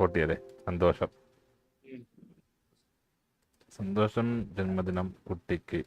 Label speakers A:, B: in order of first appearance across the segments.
A: Support ചെയ്തേ. സന്തോഷം. സന്തോഷം ജന്മദിനം കുട്ടിക്ക്.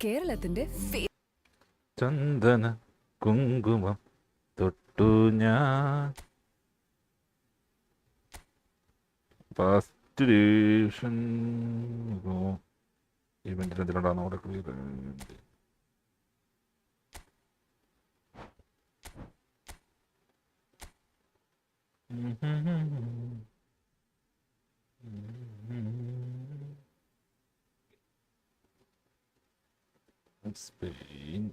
B: കേരളത്തിന്റെ
A: ചന്ദന കുങ്കുമം തൊട്ടു ഞാൻ. ഫസ്റ്റ് ഡിവിഷൻ ഇവന്റിന് എന്തിനുണ്ടാകുന്ന അവിടെ clear. Spain.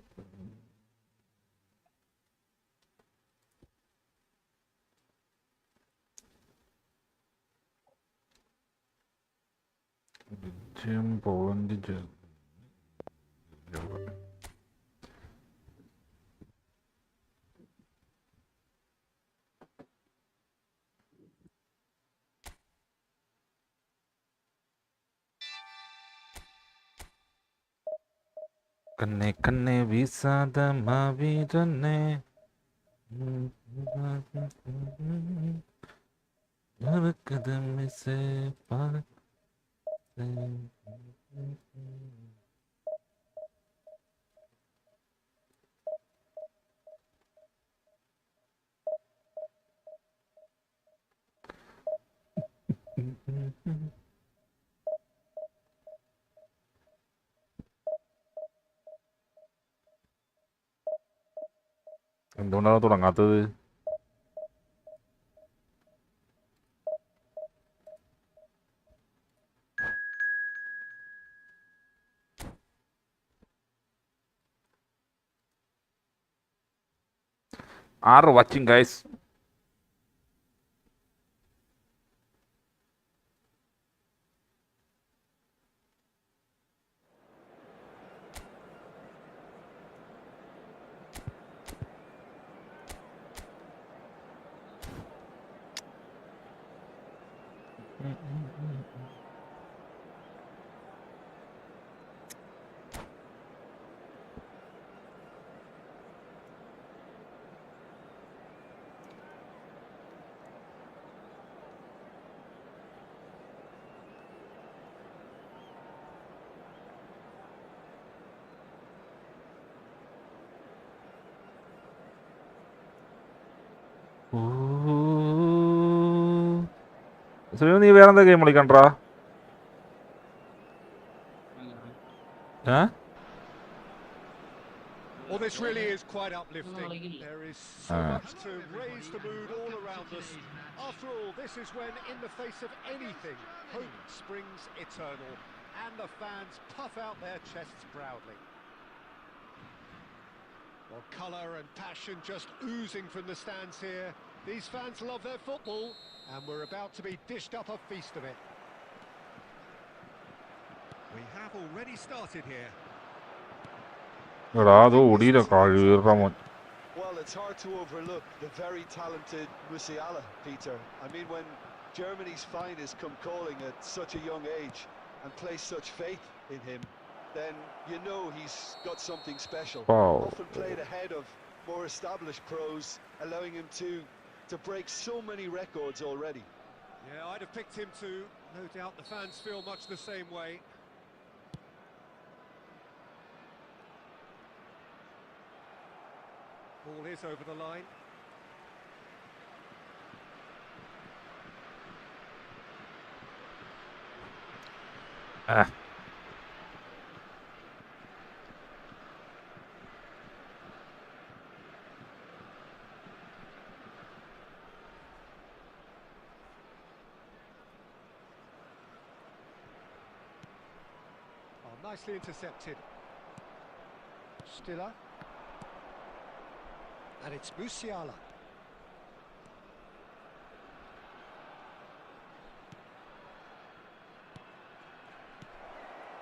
A: Belgium, Poland, Germany. കണ്ണെ കണ്ണെ വിസാദമാവിതന്നെ മറക്കതമിസേ പാ എന്തുകൊണ്ടാണ് തുടങ്ങാത്തത്? Are watching, guys. സുനിൽ, നീ വേറെന്താ game കളിക്കണ്ടാ?
C: Well, this really is quite uplifting. There is so much to raise the mood all around us. After all, this is when, in the face of anything, hope springs eternal, and the fans puff out their chests proudly. Well, colour and passion just oozing from the stands here. These fans love their football, and we're about to be dished up a feast of it. We have already started here.
D: Well, it's hard to overlook the very talented Musiala, Peter. I mean, when Germany's finest come calling at such a young age and place such faith in him, then you know he's got something special. Often played ahead of more established pros, allowing him to break so many records already.
C: Yeah, I'd have picked him too. No doubt the fans feel much the same way. Ball is over the line.
A: Ah.
C: Oh, nicely intercepted. Stiller. And it's Musiala.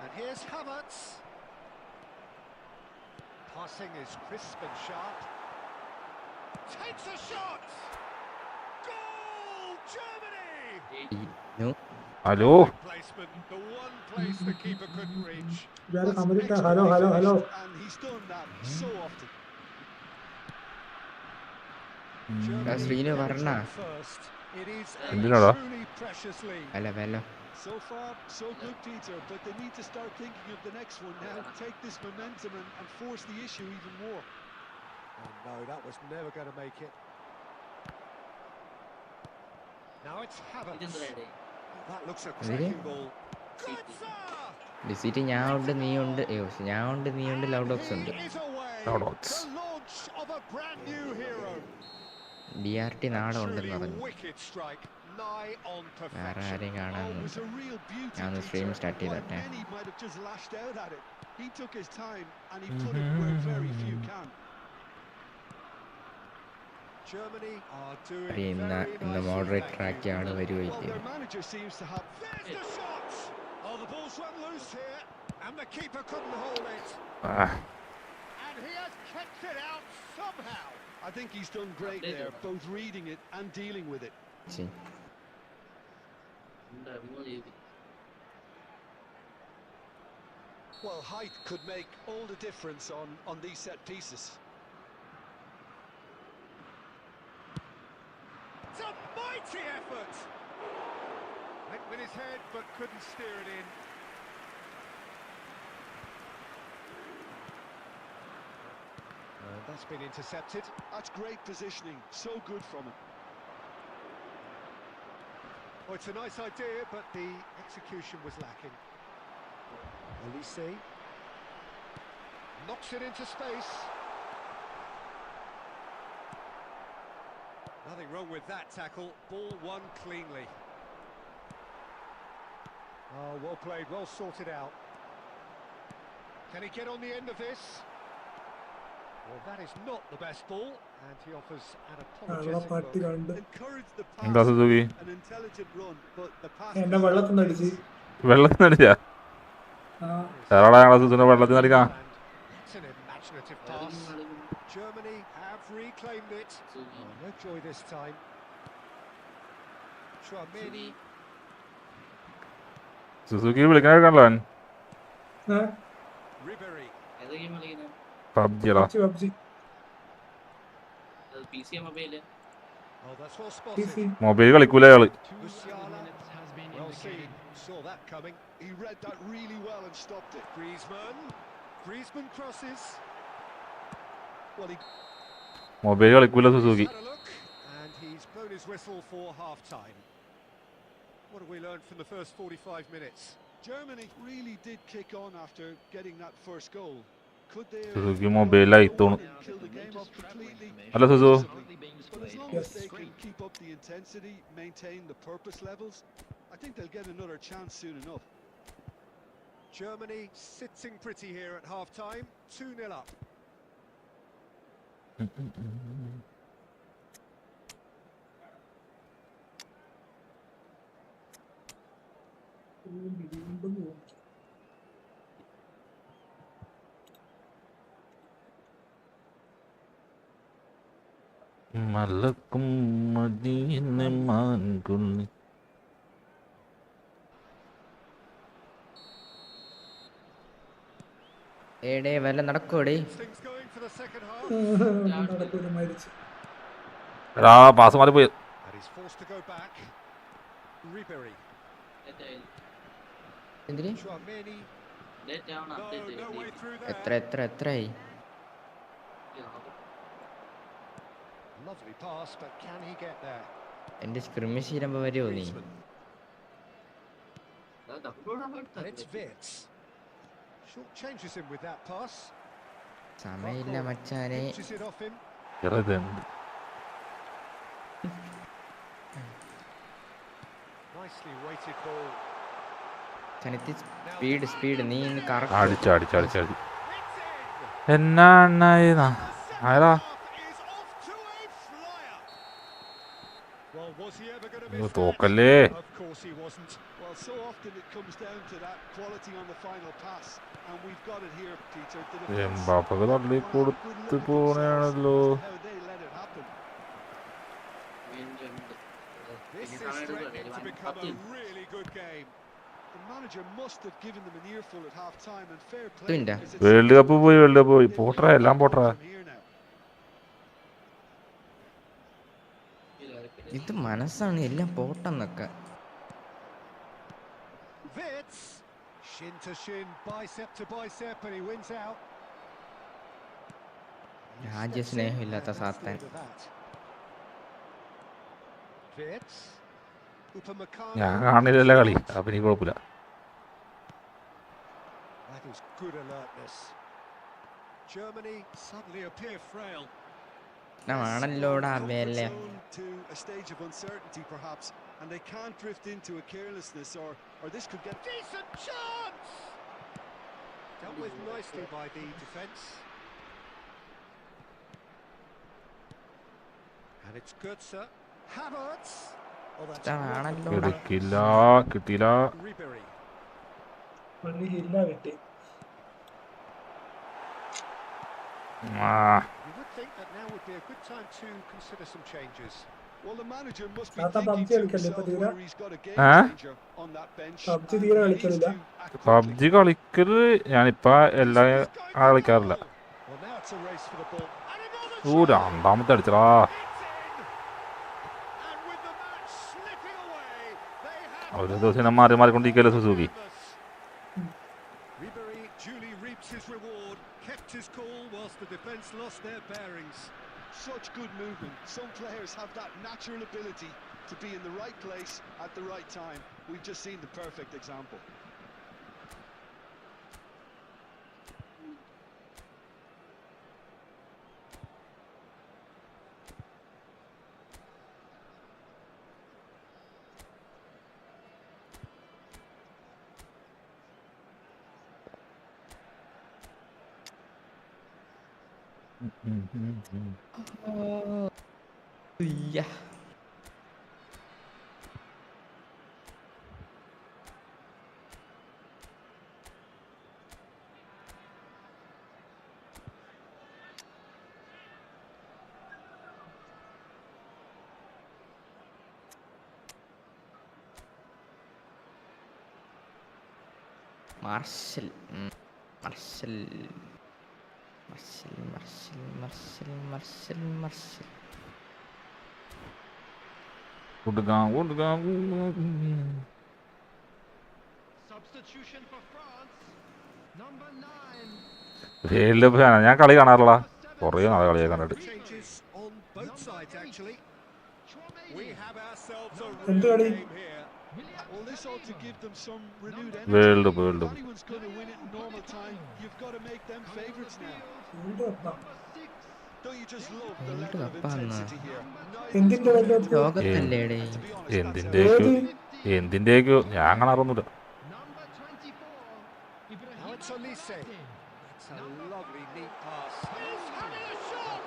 C: And here's Havertz. Passing is crisp and sharp. Takes a shot! Goal! Germany!
B: No.
A: Hello.
C: Placement, the one place the keeper couldn't reach.
D: That's
E: Hello.
D: expertly finished, and he's done that so often.
C: Germany
B: Srinu
C: get it
B: varna.
C: done first. It is a
A: Endinada?
C: truly precious lead.
B: Hello.
D: So far, so good, Peter, but they need to start thinking of the next one now. Take this momentum and force the issue even more.
C: Oh no, that was never going to make it. Now it's Havertz. That looks a cracking ball.
B: ഡിസിറ്റ് ഞാൻ ഉണ്ട് നീ ഉണ്ട് ഞാൻ ഉണ്ട് നീ ഉണ്ട് love dogs ഉണ്ട്
A: Loudouts.
B: DRT നാളെ ഉണ്ടെന്ന് പറഞ്ഞു വേറെ ആരെയും കാണാനൊന്നുമില്ല ഞാൻ ഒന്ന് സ്ട്രീം സ്റ്റാർട്ട് ചെയ്തോട്ടെ
D: He took his time and he put it where very few can.
C: Germany are doing
B: ഇന്ന് മോഡറേറ്റർ ആക്കിയ ആള് വരുമായിരിക്കും.
D: Their manager seems to have.
C: There's the shot! Oh, the ball's run loose here, and the keeper couldn't hold it.
A: Ah.
C: And he has kept it out somehow.
D: I think he's done great there, both reading it and dealing with it.
B: See.
D: Well, height could make all the difference on these set pieces.
C: It's a mighty effort. Went with his head, but couldn't steer it in. That's been intercepted.
D: That's great positioning. So good from him.
C: Well, it's a nice idea, but the execution was lacking. Elise knocks it into space. Nothing wrong with that tackle. Ball won cleanly. Oh, well played, well sorted out. Can he get on the end of this? Well, that is not the best ball, and he offers an apologetic look.
D: Encourage the
A: എന്താ
D: pass,
A: Suzuki
D: an intelligent run, but the pass.
E: എന്നെ വെള്ളത്തിൽ അടിച്ച്
A: വെള്ളത്തിൽ നടിച്ചാ എറടാ ഞങ്ങളെ സുസുനെ വെള്ളത്തിൽ നടിക്കാം.
C: It's an imaginative pass. Germany have reclaimed it. Oh, no joy this time. Chouameni.
A: Suzuki വിളിക്കാനോ
C: Ribéry.
A: പബ്ജിടാ.
E: PUBG
C: Oh, that's well spotted.
A: Mobile കളിക്കൂല അയാള്.
C: Musiala. Well seen. Saw that coming.
D: He read that really well and stopped it.
C: Griezmann crosses.
D: Well, he
A: mobile കളിക്കൂല Suzuki.
C: Had a look, and he's blown his whistle for half-time. What have we learned from the first 45 minutes?
D: Germany really did kick on after getting that first goal. Could they
A: Suzuki മൊബൈലായി തോന്നു.
D: kill the game off completely?
A: അല്ല സുസു
D: But as long as they can keep up the intensity, maintain the purpose levels, I think they'll get another chance soon enough.
C: Germany sitting pretty here at half-time, 2-0 up.
A: മലക്കും Medina മാൻകുള്ളി.
B: ഏടേ വല്ല നടക്കോടേ
C: Things going for the second half,
E: നടക്കൂല മരിച്ചു.
A: എടാ pass മാറി പോയി.
C: and he's forced to go back. Ribéry.
B: എന്തിന്
C: Chouameni. No way through
B: എത്രയായി
C: Lovely pass, but can he get there?
B: എന്റെ സ്ക്രിമ്മിഷ് ചെയ്യുമ്പോ വരുമോ നീ?
C: And it's Wirtz. Short changes him with that pass.
B: സമയമില്ല മച്ചാനെ.
C: Pinches it off him. Nicely weighted ball.
B: Speed നീ ഇന്ന് കറക്റ്റ്
A: അടിച്ചു എന്നാ ആരാ
C: Well, was he ever going to miss that?
A: തോക്കല്ലേ
C: Of course he wasn't.
D: Well, so often it comes down to that quality on the final pass, and we've got it here, Peter. The defense
A: എംബാപ്പക്ക് തള്ളി കൊടുത്ത് പോണേണല്ലോ.
D: how they let it happen.
C: This is threatening to become a really good game.
D: The manager must have given them an earful at half time, and fair play.
B: Tunde.
D: because it's
A: world cup പോയി പോട്രാ എല്ലാം പോട്രാ.
D: from here now.
B: ഇത് മനസ്സാണ് എല്ലാം പോട്ടെന്നൊക്കെ.
C: Wirtz, shin to shin, bicep to bicep, and he wins out.
B: രാജ്യസ്നേഹമില്ലാത്ത സാത്താൻ.
C: Wirtz, Upamecano.
A: ഞാൻ കാണില്ലല്ലോ കളി, അപ്പൊ എനിക്ക് കുഴപ്പമില്ല.
C: That is good alertness. Germany suddenly appear frail.
B: ആണല്ലോടാ വേല.
D: To a stage of uncertainty, perhaps, and they can't drift into a carelessness, or this could get
C: Decent chance. Dealt with nicely by the defence. And it's good, sir. Havertz. Oh, that's
B: ആണല്ലോടാ.
A: കിട്ടിയില്ല.
C: Ribery.
E: ഇല്ല കിട്ടി.
C: You would think that now would be a good time to consider some changes.
D: well, the manager must be
E: Tata
D: thinking
E: PUBG
D: to
E: കളിക്കല്ലേ
D: himself
E: ഇപ്പൊ തീരെ?
D: whether he's got a game
A: Huh?
D: changer on that bench.
E: PUBG
D: and
E: തീരെ
D: he needs
E: കളിക്കലില്ല?
D: to act quickly.
A: PUBG കളിക്കല് ഞാനിപ്പ എല്ലാ കളിക്കാറില്ല.
C: Well, now it's a race for the ball. And another
A: രണ്ടാമത്തെ അടിച്ചടാ.
C: It's in. And with the match slipping away, they have
A: ഒരു ദിവസം മാറിക്കൊണ്ടിരിക്കല്ലോ Suzuki.
C: Ribery duly reaps his reward, kept his cool whilst the defence lost their bearings.
D: Such good movement. Some players have that natural ability to be in the right place at the right time. We've just seen the perfect example.
B: ഉയ്യ. Marshal marshal marshal marshal marshal marshal marshal.
C: Substitution for France. Number 9.
A: World cup ഫാനാ ഞാൻ. കളി കാണാറില്ല, കുറേ നാളെ കളിയെ കണ്ടിട്ട്.
C: Changes on both sides actually. We have ourselves a
E: എന്ത്
C: real
E: കളി?
C: game here.
D: Well, this ought to give them some renewed
A: World
D: energy.
A: Cup.
D: If anyone's going to win it in normal time, you've got to make them favourites now. Don't you just love the level of intensity here?
E: എന്തിന്റെ world
B: ലോകത്തല്ലേടേ.
A: എന്തിന്റെയൊക്കെയോ ഞാൻ കാണാറൊന്നുമില്ല.
C: Now it's Olise. It's a lovely neat pass. He's having a shot.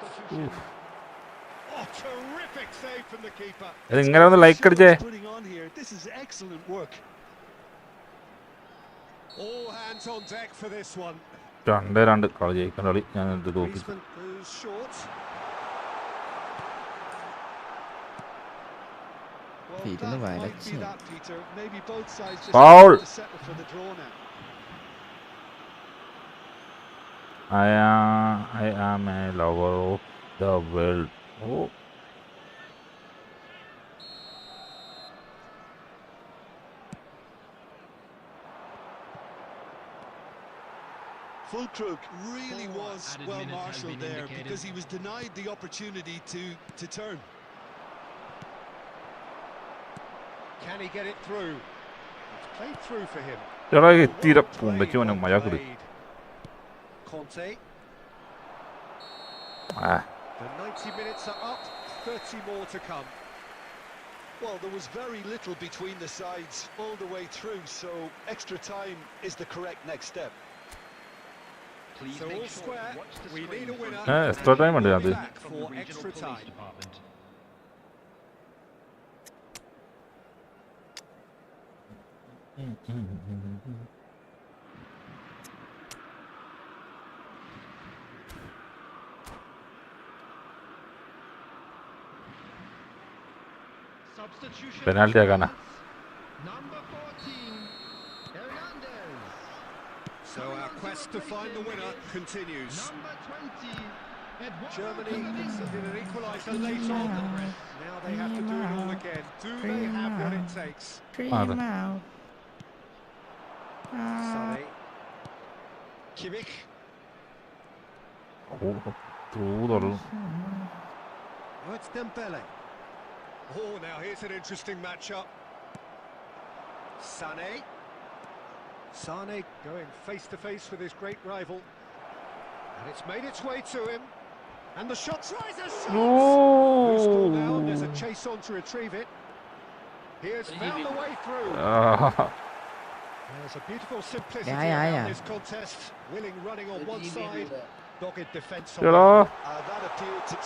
C: Oh, terrific save from the keeper.
A: ഇങ്ങനെ ഒന്ന് like അടിച്ചേ.
D: Putting on here. This is excellent work.
C: All hands on deck for this one.
A: 2-2 കളി ജയിക്കുന്ന കളി ഞാൻ തോപ്പിച്ചു.
C: Griezmann goes short.
D: Well,
B: Peter,
D: that
B: why
D: might
B: let's
D: be
B: see.
D: that, Peter. Maybe both sides just
A: Foul.
D: have to settle for the draw now.
A: I am a lover of the world. Oh.
D: Fulkrug really was well marshalled there because he was denied the opportunity to turn.
C: Can he get it through? Played through for him.
A: എടാ എത്തിയില്ല പൂണ്ടയ്ക്ക് മോനെ മഴയാക്കിട്.
C: Conte.
A: ആ
C: The 90 minutes are up, 30 more to come.
D: Well, there was very little between the sides all the way through, so extra time is the correct next step.
C: So all square, we need a winner.
A: Extra time ഉണ്ട് അത്.
C: Back for extra time.
A: Penalty ആക്കാനാ.
C: So our quest to find the winner continues. Germany conceded an equaliser late on. Now they have to do it all again. Do they have what it takes? Sorry. Kimmich.
A: Through തുറന്നു.
C: Oh, it's Dembele. Oh, now here's an interesting matchup. Sane going face to face with his great rival, and it's made its way to him. And the shot tries a shot. Loose ball now, and there's a chase on to retrieve it. He has found the way through. There's a beautiful simplicity around this contest. Willing running on one side, dogged defence on the
A: എടാ
C: other. That appeared to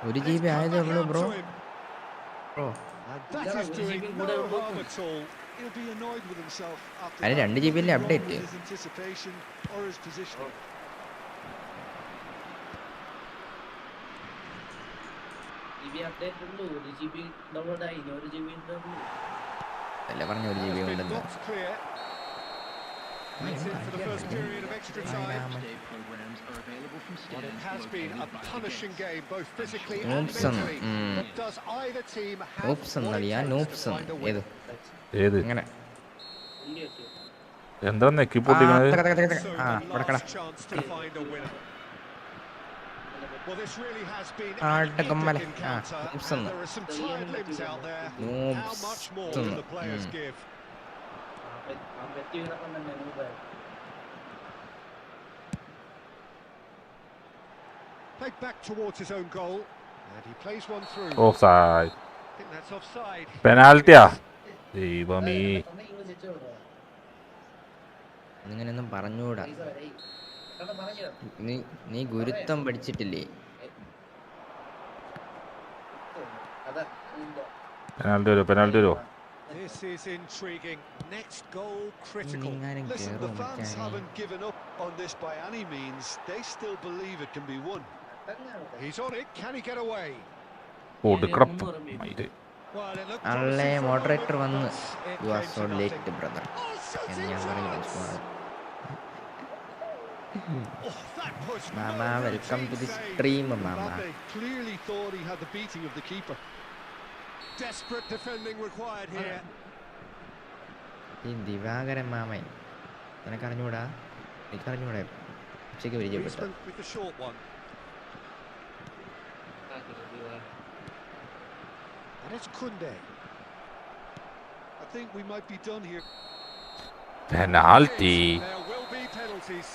B: ഒരു GB ആയതേ ഉള്ളൂ bro.
C: And that is doing no harm at all.
D: He'll be annoyed with himself after
B: അതിന് 2 GB അല്ലേ update?
D: his anticipation or his positioning.
B: അല്ലേ പറഞ്ഞ 1 GB
C: Been
B: ഉണ്ടെന്ന്.
C: knocked clear. It's in for the first period of extra time. Well, it has been a punishing game, both physically and
B: Oops,
C: mentally. But does either team have
B: Oops,
C: what it
B: എന്നറിയാ
C: takes
B: noops
C: to find a winner?
A: ഏത്
B: ഇങ്ങനെ
A: എന്താ നെക്കി പൊട്ടിക്കണത്?
C: So
B: ഇവിടെ
C: the
B: കട.
C: last chance to find a winner. Well, this really has been
B: Ah,
C: an epic
B: കമ്മല്.
C: encounter,
B: oops
C: and there are some tired limbs out there. How much more can the players give? Played back towards his own goal, and he plays one through.
A: Offside.
C: I think that's offside.
A: പെനാൽറ്റിയാ. ദൈവമേ.
B: അങ്ങനെയൊന്നും പറഞ്ഞുകൂടാ. നീ ഗുരുത്വം പഠിച്ചിട്ടില്ലേ?
A: Penalty വരുമോ?
C: This is intriguing. Next goal critical.
D: Listen, the fans haven't given up on this by any means. They still believe it can be won.
C: He's on it. Can he get away?
A: കൊടുക്കണം.
C: Well, it looked
B: അല്ലേ
C: promising for a
B: moderator
C: moment,
B: വന്ന്
C: but it
B: you are
C: came
B: so
C: to nothing.
B: Late brother എന്ന് ഞാൻ പറഞ്ഞു.
C: Oh, that push.
B: മാമ
C: No
B: welcome to the
C: routine save.
B: Stream മാമ.
D: Mbappe clearly thought he had the beating of the keeper.
C: Desperate defending required here.
B: ഈ ദിവാകരൻ മാമൻ നിനക്കറിഞ്ഞൂടാ? എനിക്കറിഞ്ഞൂടെ? ഉച്ചയ്ക്ക് പരിചയപ്പെട്ടു.
C: Griezmann with the short one. And it's Koundé.
D: I think we might be done here.
A: Penalty.
C: There will be penalties.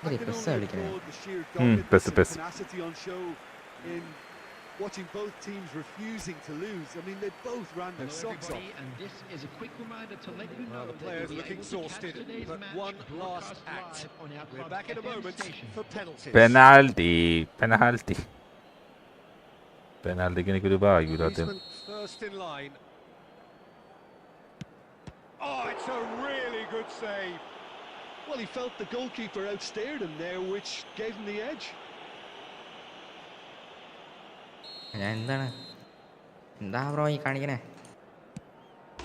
D: I can
B: pes
D: only
B: കളിക്കണേ.
D: applaud the sheer
A: Pes,
D: doggedness
A: pes.
D: and tenacity on show in watching both teams refusing to lose. I mean, they both ran their socks off.
C: Well, the players look exhausted, but one last act. We're back in a moment for penalties.
A: Penalty. പെനാൽറ്റിക്ക് എനിക്കൊരു ഭാഗ്യമില്ലാത്ത.
C: Griezmann first in line. Oh, it's a really good save.
D: Well, he felt the goalkeeper outstared him there, which gave him the edge.
B: ഞാൻ എന്താ bro ഈ കാണിക്കണേ?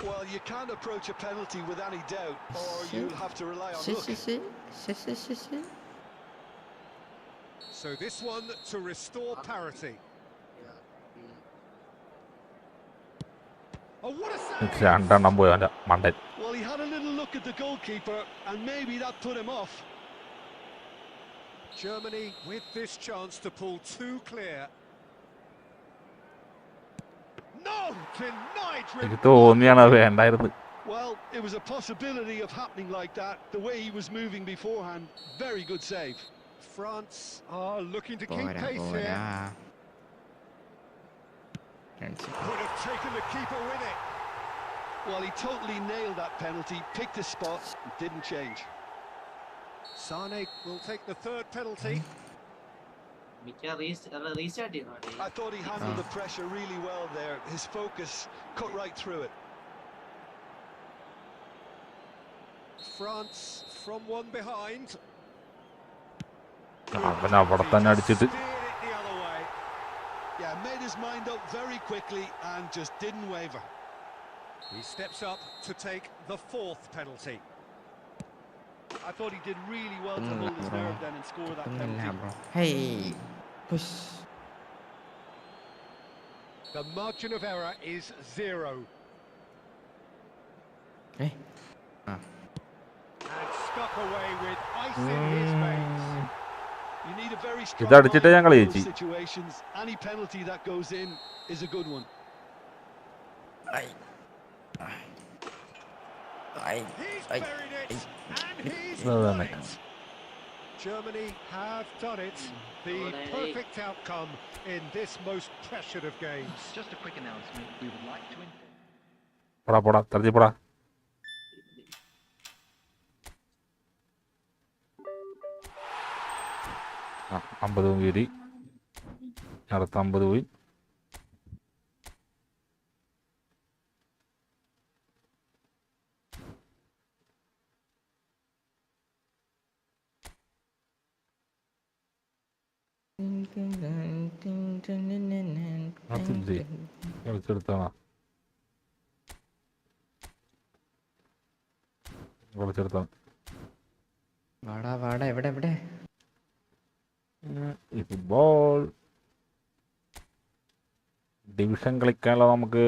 D: Well, you can't approach a penalty with any doubt, or you'll have to rely on luck.
C: So this one to restore parity. Oh, what a save!
A: രണ്ടെണ്ണം പോയി അവൻ്റെ മണ്ടൻ.
D: Well, he had a little look at the goalkeeper, and maybe that put him off.
C: Germany with this chance to pull two clear. No! Denied
A: എനിക്ക് തോന്നിയാണ് അത് വേണ്ടായിരുന്നു.
D: Well, it was a possibility of happening like that. The way he was moving beforehand, very good save.
C: France are looking to keep pace here. Could have taken the keeper with it.
D: Well, he totally nailed that penalty, picked his spot, and didn't change.
C: Sane will take the third penalty.
D: I thought he handled the pressure really well there. His focus cut right through it.
C: France from one behind.
A: അവൻ അവിടെ തന്നെ അടിച്ചിട്ട്
C: Steered it the other way.
D: Yeah, made his mind up very quickly and just didn't waver.
C: He steps up to take the fourth penalty.
D: I thought he did really well to hold his nerve then and score that penalty.
B: Hey, push.
C: The margin of error is 0.
B: Hey.
C: And stuck away with ice in his veins.
D: You need a very strong
A: ഇതടിച്ചിട്ട് ഞങ്ങൾ
D: line in
A: ജയിച്ചു.
D: those situations. Any penalty that goes in is a good one.
C: He's buried it, and he's
A: Well
C: won
A: done,
C: it. Germany have done it. The perfect outcome in this most pressured of games.
F: Just a quick announcement. We would like to inform.
A: പോടാ തരത്തി പോടാ. ആ 50 കയറി, അടുത്ത 50 പോയി. അതില്ലേ കളിച്ചെടുത്താണോ? കളിച്ചെടുത്താണ്.
B: വാടാ എവിടെ
A: ഈ ഫുട്ബോൾ ഡിവിഷൻ കളിക്കാനുള്ള നമുക്ക്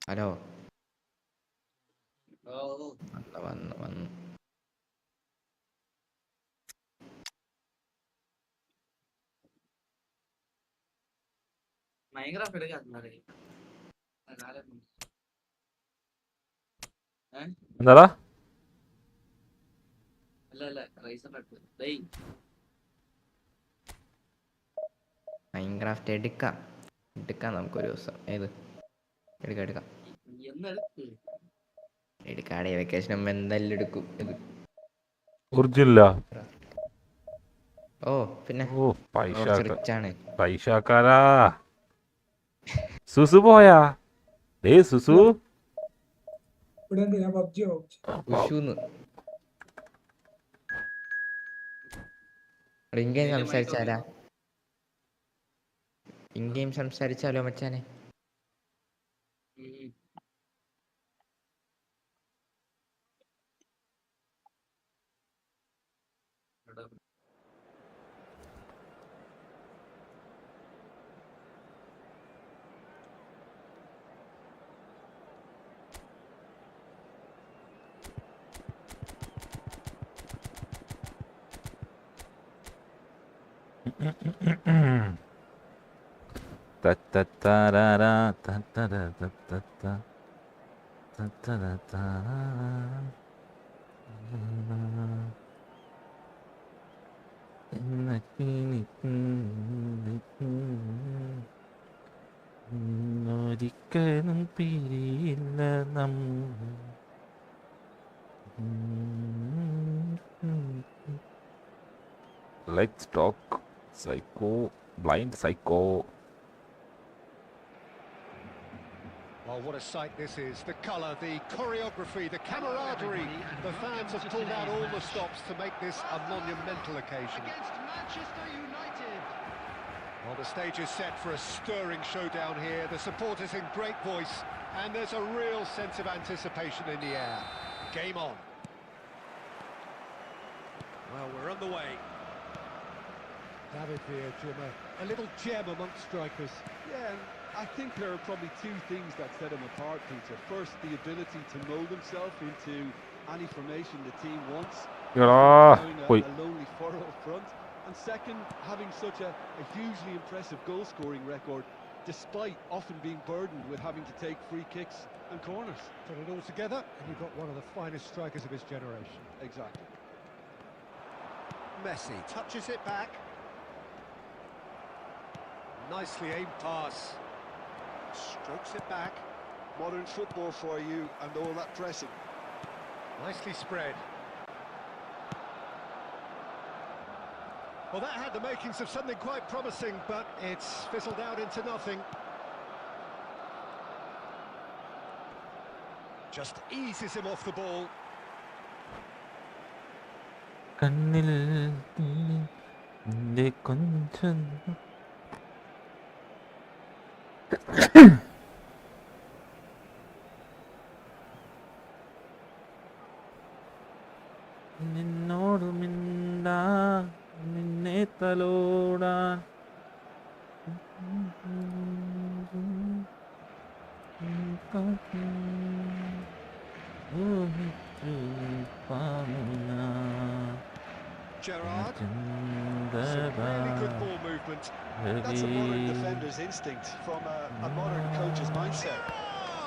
B: ഹലോ വന്നു
A: എന്താടാ?
B: മൈൻക്രാഫ്റ്റ് എടുക്കാം നമുക്കൊരു ദിവസം. ഏത് എടുക്കാം എടുക്കാടെ വെക്കേഷൻ ആകുമ്പോ എന്തായാലും എടുക്കും. ഇത്
A: ഒറിജിനല്ല.
B: ഓ പിന്നെ
A: ഓ
B: റിച്ചാണ്.
A: പൈസക്കാരാ. സുസു പോയാ? സുസു
E: ഞാൻ പബ്ജി
B: ഉഷൂന്ന് ഇൻഗെയിം സംസാരിച്ചാലോ മച്ചാനെ?
A: ഒരിക്കലും പിരിയില്ല Let's talk blind psycho.
C: Well, what a sight this is. The colour, the choreography, the camaraderie. The fans have pulled out all the stops to make this a monumental occasion.
F: Against Manchester United.
C: Well, the The stage is set for a stirring showdown here. The supporters in great voice, and there's a real sense of anticipation in the air. Game on. Well, we're on the way. David here, Juma. A little gem amongst strikers.
D: Yeah, and I think there are probably two things that set him apart, Peter. First, the ability to mould himself into any formation the team wants. Allowing a lonely furrow up front. And second, having such a hugely impressive goal-scoring record, despite often being burdened with having to take free kicks and corners.
C: Put it all together, and you've got one of the finest strikers of his generation.
D: Exactly.
C: Messi touches it back. Nicely aimed pass. Strokes it back.
D: Modern football for you, and all that pressing.
C: Nicely spread. Well, that had the makings of something quite promising, but it's fizzled out into nothing. Just eases him off the ball.
A: കണ്ണിൽ നിന്റെ കൊഞ്ചം നിന്നോട് മിണ്ടാ നിന്നെ തലോടാൻ
C: Gerrard, some really good ball movement.
D: That's a modern defender's instinct from a modern coach's mindset.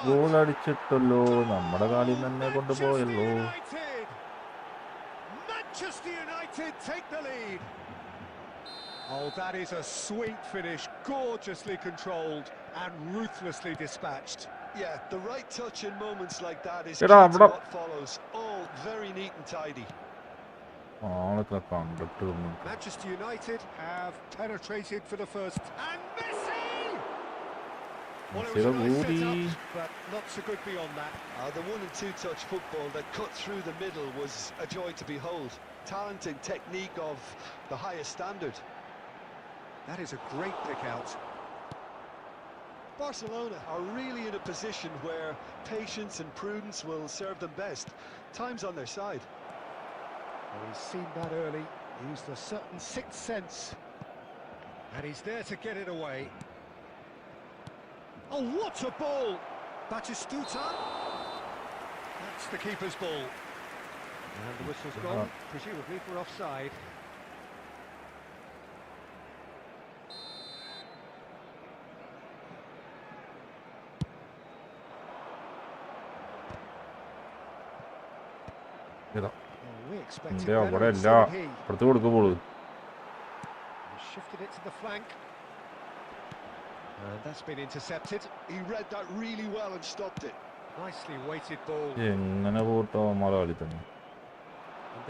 A: Goal അടിച്ചിട്ടല്ലോ നമ്മുടെ കാലിൽ തന്നെ കൊണ്ടുപോയല്ലോ.
C: Manchester United take the lead. Oh, that is a sweet finish, gorgeously controlled and ruthlessly dispatched.
D: Yeah, the right touch in moments like that is key to what follows. All very neat and tidy.
C: Manchester United have penetrated for the first, and Messi! Well, it was a nice set-up, but not so good beyond that.
D: The 1 and 2 touch football that cut through the middle was a joy to behold. Talent and technique of the highest standard.
C: That is a great pick out.
D: Barcelona are really in a position where patience and prudence will serve them best. Time's on their side.
C: Well, he's seen that early, used a certain sixth sense, and he's there to get it away. Oh, what a ball! Batistuta. That's the keeper's ball. And the whistle's gone, presumably for offside. We expected better, so did he. He shifted it to the flank. And that's been intercepted.
D: He read that really well and stopped it.
C: Nicely weighted ball.
A: And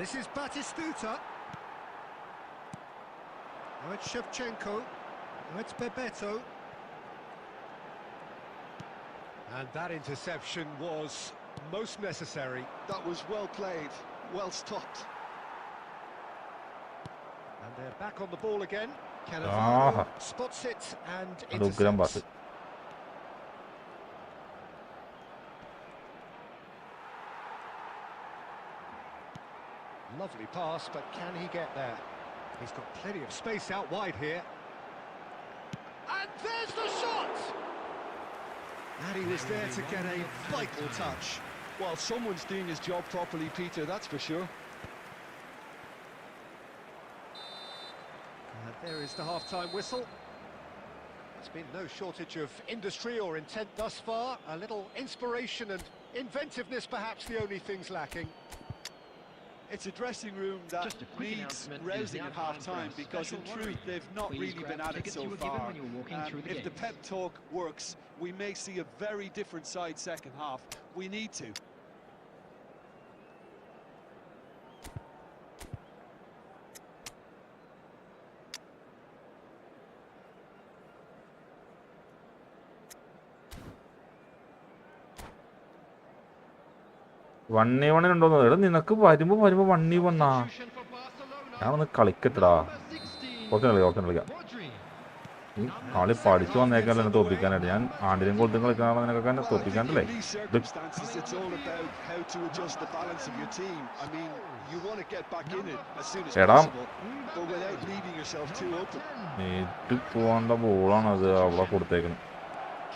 C: This is Batistuta. Now it's Shevchenko. Now it's Bebeto. And that interception was most necessary.
D: That was well played, well stopped.
C: And they're back on the ball again. Cannavaro spots it and intercepts. Lovely pass, but can he get there? He's got plenty of space out wide here. And there's the shot! And he was there to get a vital touch.
D: Well, someone's doing his job properly, Peter, that's for sure.
C: And there is the half-time whistle. There's been no shortage of industry or intent thus far. A little inspiration and inventiveness, perhaps the only things lacking.
D: It's a dressing room that needs rousing at half-time because in truth they've not really been at it so far. If the pep talk works, we may see a very different side second half. We need to.
A: വണ്ണിവണ്ണുണ്ടോന്ന് എടാ നിനക്ക് വരുമ്പോ വണ്ണി വണ്ണാ ഞാനൊന്ന് കളിക്കട്ടടാ കുറച്ച് കളിക്കാം ഈ കളി പഠിച്ചു വന്നേക്കാല്ലേ തോപ്പിക്കാനായിട്ട്. ഞാൻ ആണ്ടിലും കൊളുത്തും കളിക്കാനുള്ള നിനക്കൊക്കെ എന്നെ
D: Well, I think
A: തോപ്പിക്കാണ്ടല്ലേ.
D: in these circumstances, it's all about how to adjust the balance of your team. I mean, you want to get back in it as soon as
A: എടാ
D: possible, but without leaving yourself too open.
A: നേരിട്ട് പോകേണ്ട ബോളാണ് അത് അവിടെ കൊടുത്തേക്കുന്നത്.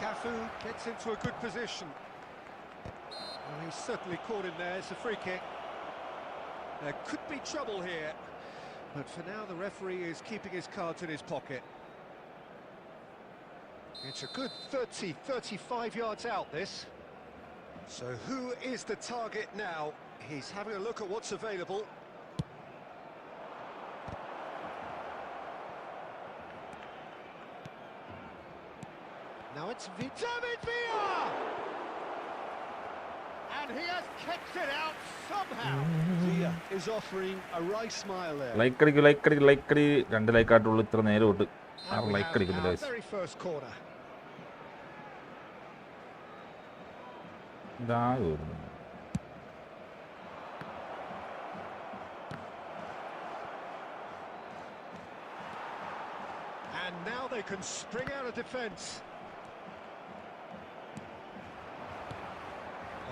C: Cafu gets into a good position. Well, he's certainly caught him there. It's a free kick. There could be trouble here, but for now the referee is keeping his cards in his pocket. It's a good 35 yards out, this. So who is the target now? He's having a look at what's available. Now it's David Villa! And he has kicked it out somehow.
D: Villa is offering a right smile there.
A: Like അടി 2 ലൈക്കായിട്ടുള്ളൂ ഇത്ര നേരം തൊട്ട്.
C: And we
A: like
C: have
A: അടിക്കുന്നില്ല.
C: our very first corner.
A: ഇതാ വരുന്നു.
C: And now they can spring out of defence.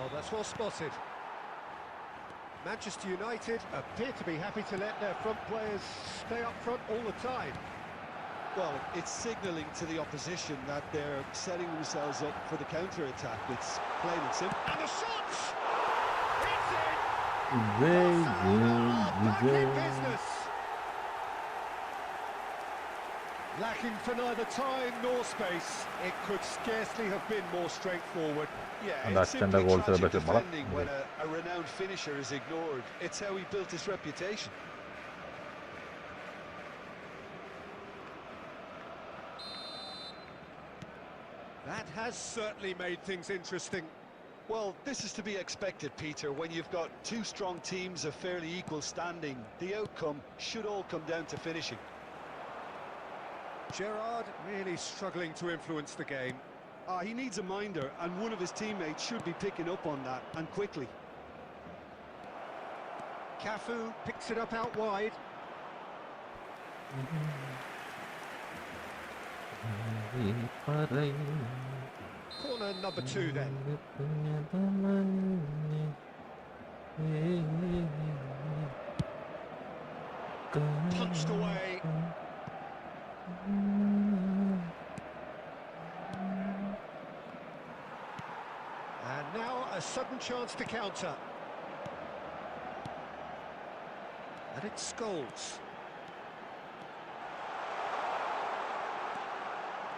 C: Oh, that's well spotted. Manchester United appear to be happy to let their front players stay up front all the time.
D: Well, it's signalling to the opposition that they're setting themselves up for the counter-attack. It's plain and simple.
C: And the shots! It's in!
A: Very
C: Back in
A: good.
C: business! Lacking for neither time nor space, it could scarcely have been more straightforward.
D: Yeah,
A: And
D: it's
A: that's
D: simply
A: goal
D: tragic
A: celebration, brother.
D: defending when a renowned finisher is ignored. It's how he built his reputation.
C: That has certainly made things interesting.
D: Well, this is to be expected, Peter. When you've got two strong teams of fairly equal standing, the outcome should all come down to finishing.
C: Gerrard really struggling to influence the game.
D: He needs a minder, and one of his teammates should be picking up on that, and quickly.
C: Cafu picks it up out wide. Corner number 2 then. Punched away. And now a sudden chance to counter. And it's Scholes.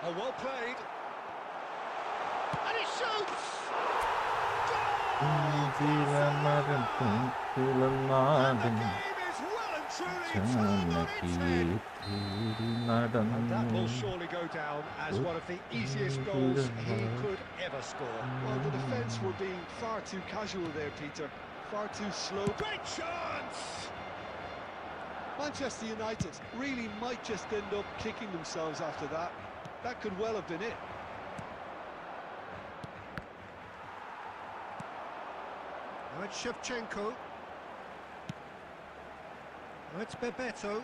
C: Oh, well played. And he shoots! The game is well and truly turned on its head. And that will surely go down as one of the easiest goals he could ever score.
D: Well, the defence were being far too casual there, Peter. Far too slow.
C: Great chance!
D: Manchester United really might just end up kicking themselves after that. That could well have been it.
C: Now it's Shevchenko. Now it's Bebeto.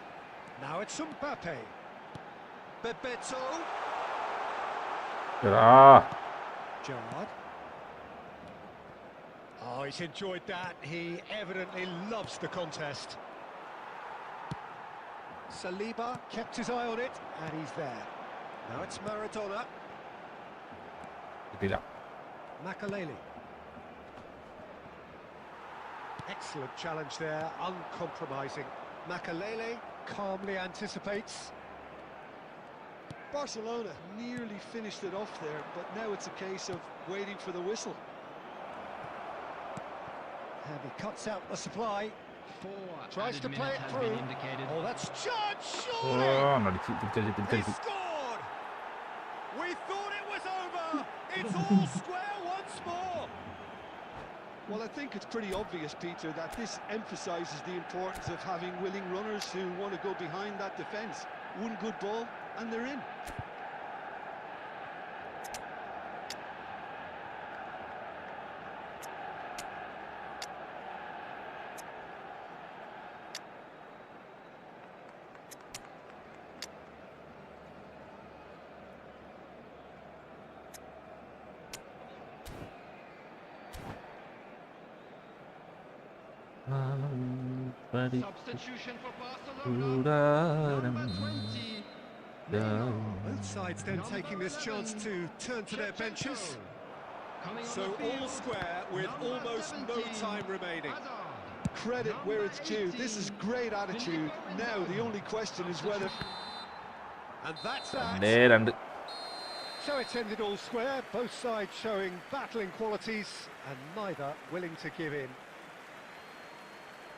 C: Now it's Mbappe. Bebeto. Gerrard. Oh, he's enjoyed that. He evidently loves the contest. Saliba kept his eye on it, and he's there. Now it's Maradona. Makaleli. Excellent challenge there, uncompromising. Makaleli calmly anticipates.
D: Barcelona nearly finished it off there, but now it's a case of waiting for the whistle.
C: And he cuts out the supply. Tries to play it through. Oh, that's Judge, surely! He scored! We thought it was over! It's all square once more!
D: Well, I think it's pretty obvious, Peter, that this emphasises the importance of having willing runners who want to go behind that defence. One good ball, and they're in.
F: Substitution for Barcelona. Number 20.
C: Both sides then taking this chance to turn to their benches. So all square with almost no time remaining.
D: Credit where it's due. This is great attitude. Now the only question is whether...
C: And that's that.
A: And
C: So it's ended all square, both sides showing battling qualities and neither willing to give in.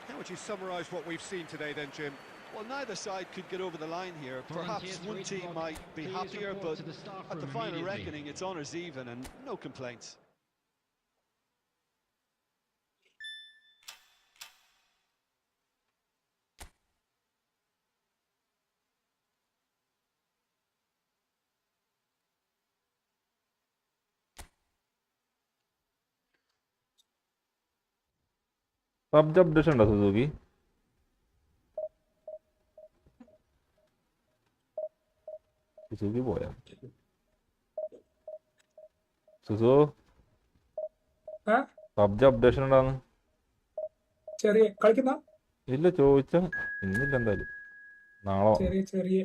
C: How would you summarise what we've seen today then, Jim?
D: Well, neither side could get over the line here. Perhaps one team might be happier, but at the final reckoning, it's honours even and no complaints.
A: PUBG updation ഉണ്ടോ Suzuki? Suzuki പോയാ? സുസു PUBG updation ഉണ്ടാന്ന്?
E: ചെറിയ കളിക്കുന്ന?
A: ഇല്ല, ചോദിച്ച ഇന്നില്ല എന്തായാലും. നാളെ.
E: ചെറിയ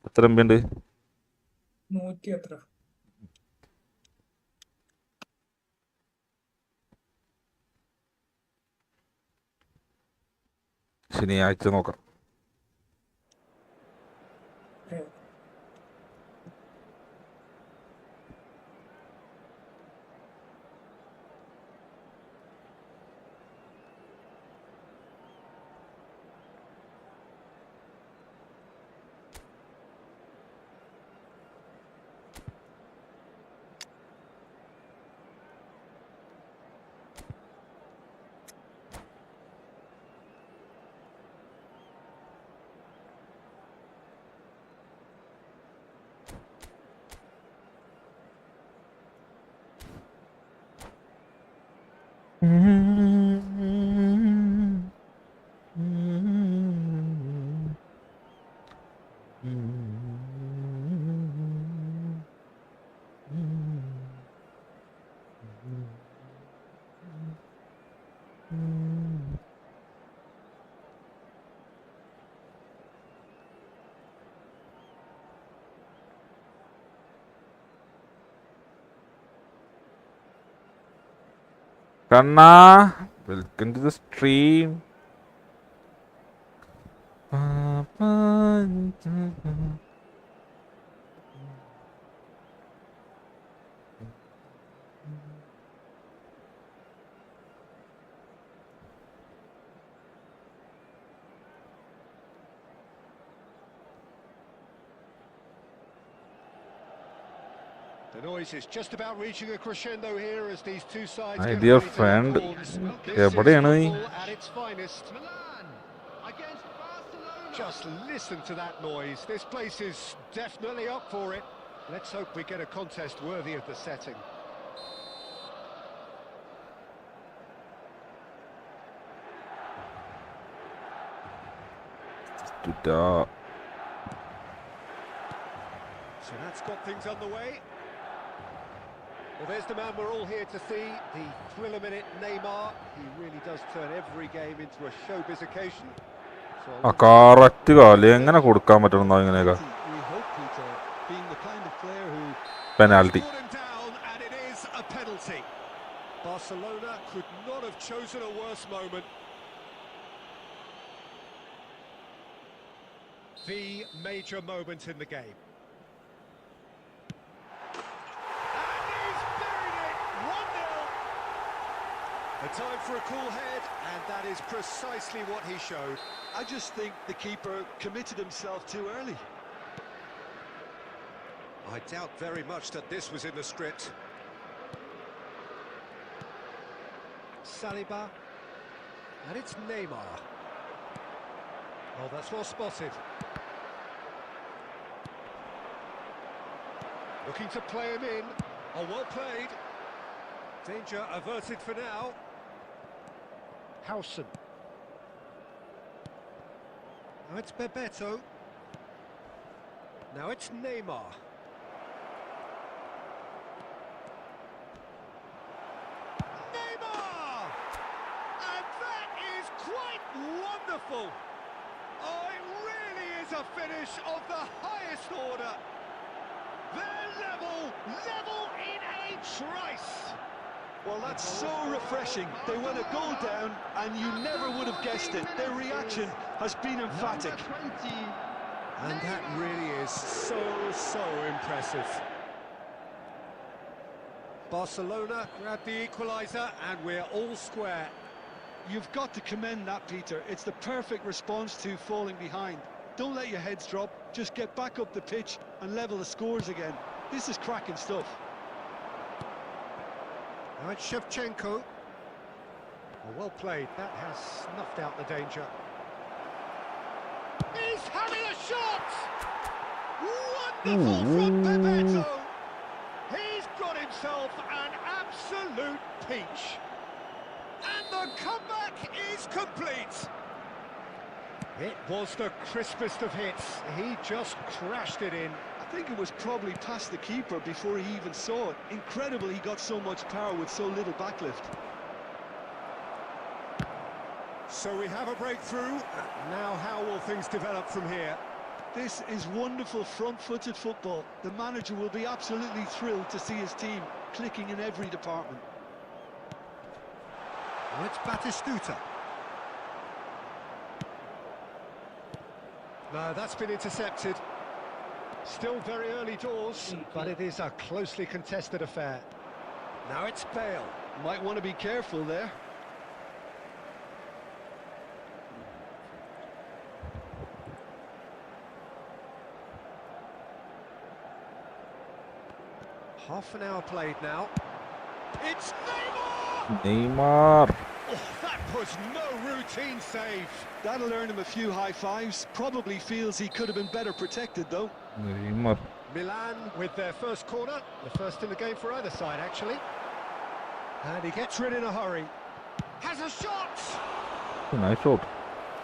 A: എത്ര MB ഉണ്ട്?
E: 100 എത്ര?
A: ശനിയാഴ്ച നോക്കാം. Kanna, welcome to the stream.
C: The noise is just about reaching a crescendo here as these two sides
A: My
C: get
A: dear
C: ready to
A: friend,
C: lock horns. This is
A: എവിടെയാണ് നീ?
C: football at its finest.
F: Milan against Barcelona.
C: Just listen to that noise. This place is definitely up for it. Let's hope we get a contest worthy of the setting. So that's got things underway. Well, there's the man we're all here to see, the thriller-minute Neymar. He really does turn every game into a showbiz occasion.
A: ആ correct കാല് എങ്ങനെ കൊടുക്കാൻ പറ്റുന്ന ഇങ്ങനെയൊക്കെ?
D: We hope, Peter, being the kind of player who...
A: penalty.
C: Put him down, and it is a penalty. Barcelona could not have chosen a worse moment. The major moment in the game. And he's buried it! 1-0. A time for a cool head, and that is precisely what he showed.
D: I just think the keeper committed himself too early.
C: I doubt very much that this was in the script. Saliba, and it's Neymar. Oh, that's well spotted. Looking to play him in. Oh, well played. Danger averted for now. Howson. Now it's Bebeto. Now it's Neymar. Neymar! And that is wonderful. Oh, it really is a finish of the highest order. They're level in a trice.
D: Well, that's so refreshing. They went a goal down, and you never would have guessed it. Their reaction has been emphatic.
F: Number 20.
C: And that really is so impressive. Barcelona grab the equaliser, and we're all square.
D: You've got to commend that, Peter. It's the perfect response to falling behind. Don't let your heads drop. Just get back up the pitch and level the scores again. This is cracking stuff.
C: Now it's Shevchenko. Well played. That has snuffed out the danger. He's having a shot! Wonderful from Bebeto! He's got himself an absolute peach. And the comeback is complete. It was the crispest of hits. He just crashed it in.
D: I think it was probably past the keeper before he even saw it. Incredible he got so much power with so little backlift.
C: So we have a breakthrough. Now how will things develop from here?
D: This is wonderful front-footed football. The manager will be absolutely thrilled to see his team clicking in every department.
C: Well, it's Batistuta. No, that's been intercepted. Still very early doors, but it is a closely contested affair. Now it's Bale.
D: Might want to be careful there.
C: Half an hour played now. It's Neymar!
A: Neymar.
C: Oh, that was no routine save.
D: That'll earn him a few high fives. Probably feels he could have been better protected, though.
A: Neymar.
C: Milan with their first corner, the first in the game for either side, actually. And he gets rid in a hurry. Has a shot!
A: Nice shot.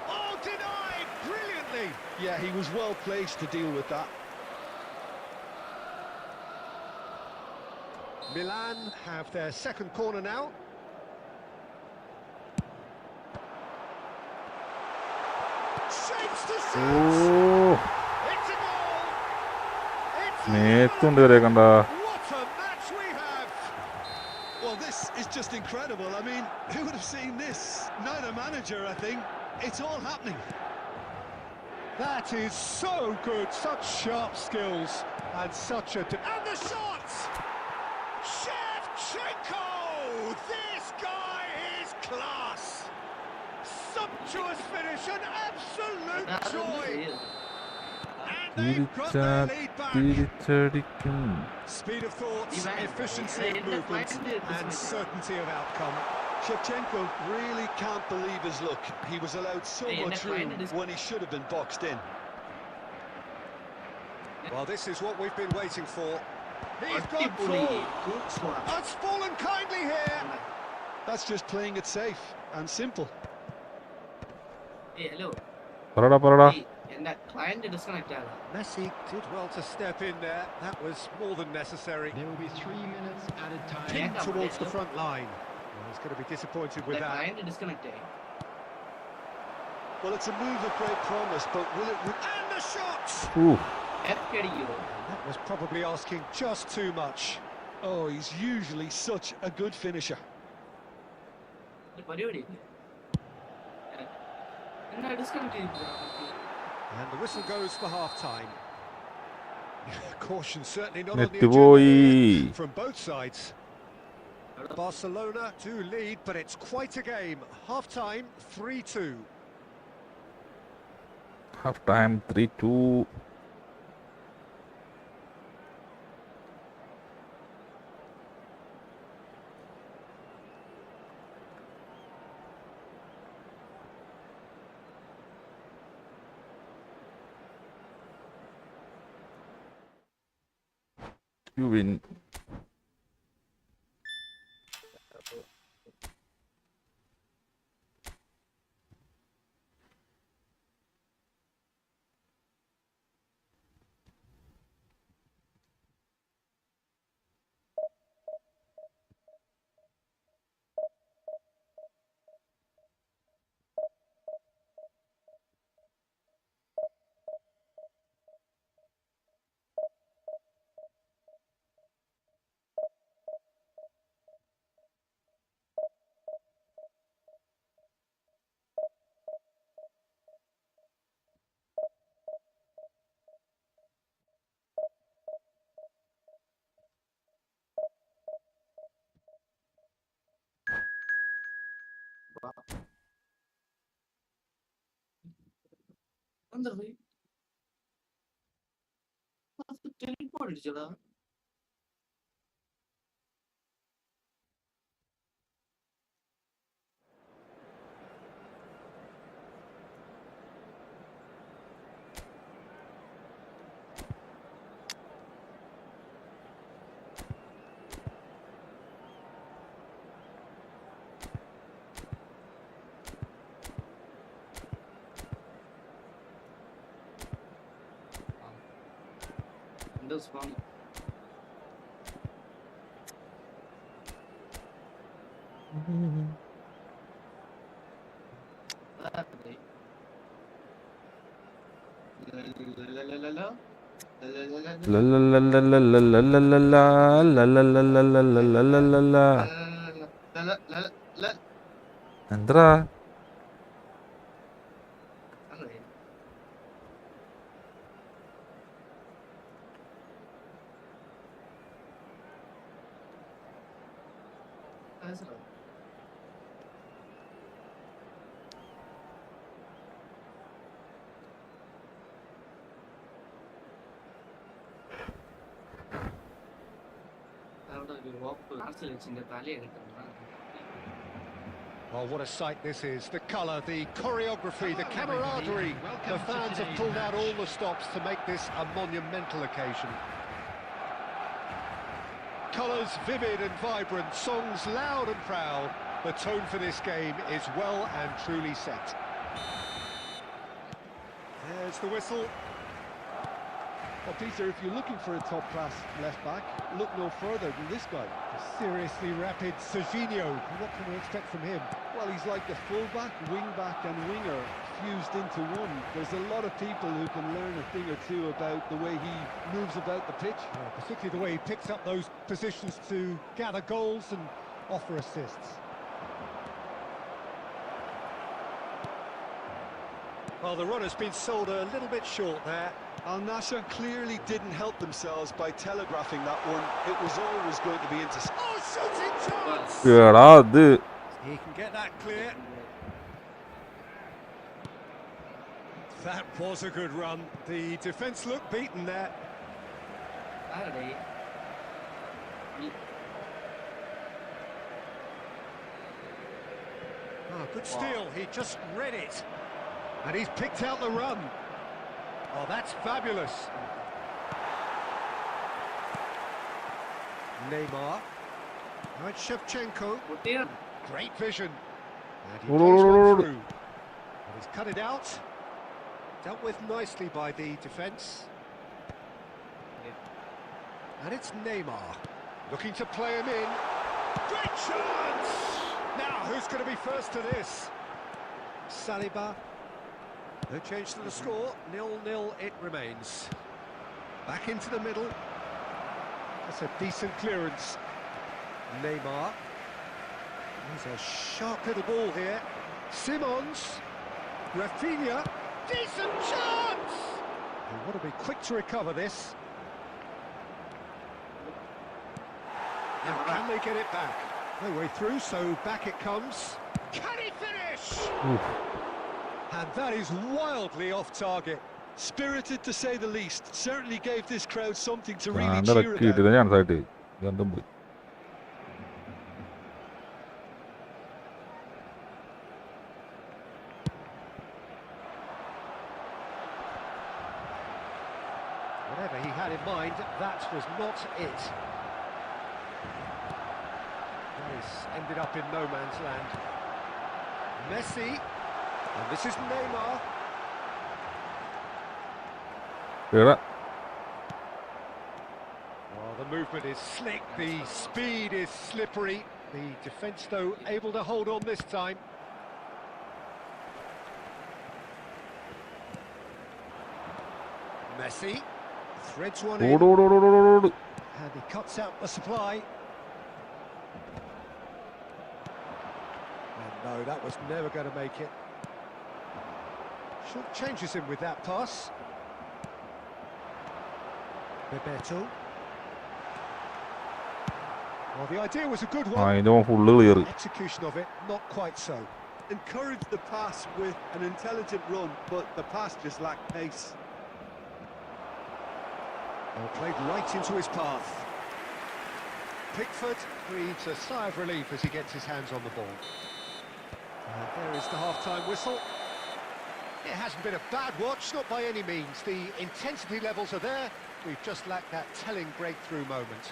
C: Oh, denied! Brilliantly!
D: Yeah, he was well placed to deal with that.
C: Milan have their second corner now. Shapes to shoot!
A: Oh.
C: It's a goal! It's
A: മേത്തുണ്ട് വരെ കണ്ട.
C: What a match we have!
D: Well, this is just incredible. I mean, who would have seen this? Neither manager, I think. It's all happening.
C: That is so good, such sharp skills, and such a... And the shot! Shevchenko! This guy is class! Sumptuous finish, an absolute joy! And they've got their lead back.
A: തിരിച്ചടിക്കും.
C: Speed of thought, efficiency of movement, and certainty of outcome.
D: Shevchenko really can't believe his luck. He was allowed so much room when he should have been boxed in.
C: Well, this is what we've been waiting for. He's got through. That's fallen kindly here.
D: That's just playing it safe and simple.
A: പറടാ.
C: Messi did well to step in there. That was more than necessary.
F: There will be 3 minutes added time.
C: Pinned towards the front line. Well, he's going to be disappointed with that.
D: Well, it's a move of great promise, but will it...
C: And the shot! That was probably asking just too much.
D: Oh, he's usually such a good finisher.
C: And the whistle goes for half-time. Caution certainly not on the
A: net
C: agenda
A: പോയി.
C: here from both sides. Barcelona do lead, but it's quite a game. Half-time, 3-2.
A: Half time 3-2. You win. എന്തടാ
C: Oh, what a sight this is. The colour, the choreography, the camaraderie. The fans have pulled out all the stops to make this a monumental occasion. Colours vivid and vibrant, songs loud and proud. The tone for this game is well and truly set. There's the whistle.
D: Well, Peter, if you're looking for a top-class left-back, look no further than this guy.
C: Seriously rapid Serginho. What can we expect from him?
D: Well, he's like the full-back, wing-back and winger fused into one. There's a lot of people who can learn a thing or two about the way he moves about the pitch.
C: Particularly the way he picks up those positions to gather goals and offer assists. Well, the run has been sold a little bit short there.
D: Al Nassr clearly didn't help themselves by telegraphing that one. It was always going to be into...
C: Oh, shooting chance!
A: എടാ അത്
C: He can get that clear. That was a good run. The defence looked beaten there. Oh, good steal. He just read it. And he's picked out the run. Oh, that's fabulous. Neymar. Now it's Shevchenko. Great vision. And he plays one through. And he's cut it out. Dealt with nicely by the defence. And it's Neymar. Looking to play him in. Great chance! Now, who's going to be first to this? Saliba. No change to the score. 0-0 it remains. Back into the middle. That's a decent clearance. Neymar. There's a sharp little ball here. Simons. Rafinha. Decent chance! They want to be quick to recover this. Now, can they get it back? No way through, so back it comes. Can he finish? And that is wildly off target.
D: Spirited to say the least. Certainly gave this crowd something to really
A: കാണ്ട
D: cheer
A: ഇറക്കി
D: about.
A: ഇട്ടത് chance ആയിട്ട് ഗന്ധം പോയി
C: Whatever he had in mind, that was not it. That is ended up in no man's land. Messi, and this is Neymar.
A: എടാ
C: Oh, the movement is slick, the speed is slippery. The defence, though, able to hold on this time. Messi threads one in,
A: ഓടോടോടോടോട്
C: and he cuts out the supply. And no, that was never going to make it. Short changes him with that pass. Bebeto. Well, the idea was a good one.
A: അതിന്റെ full clear
C: Execution of it, not quite so.
D: encouraged the pass with an intelligent run, but the pass just lacked pace.
C: Oh, played right into his path. Pickford breathes a sigh of relief as he gets his hands on the ball. And there is the half-time whistle. It hasn't been a bad watch, not by any means. The intensity levels are there. We've just lacked that telling breakthrough moment.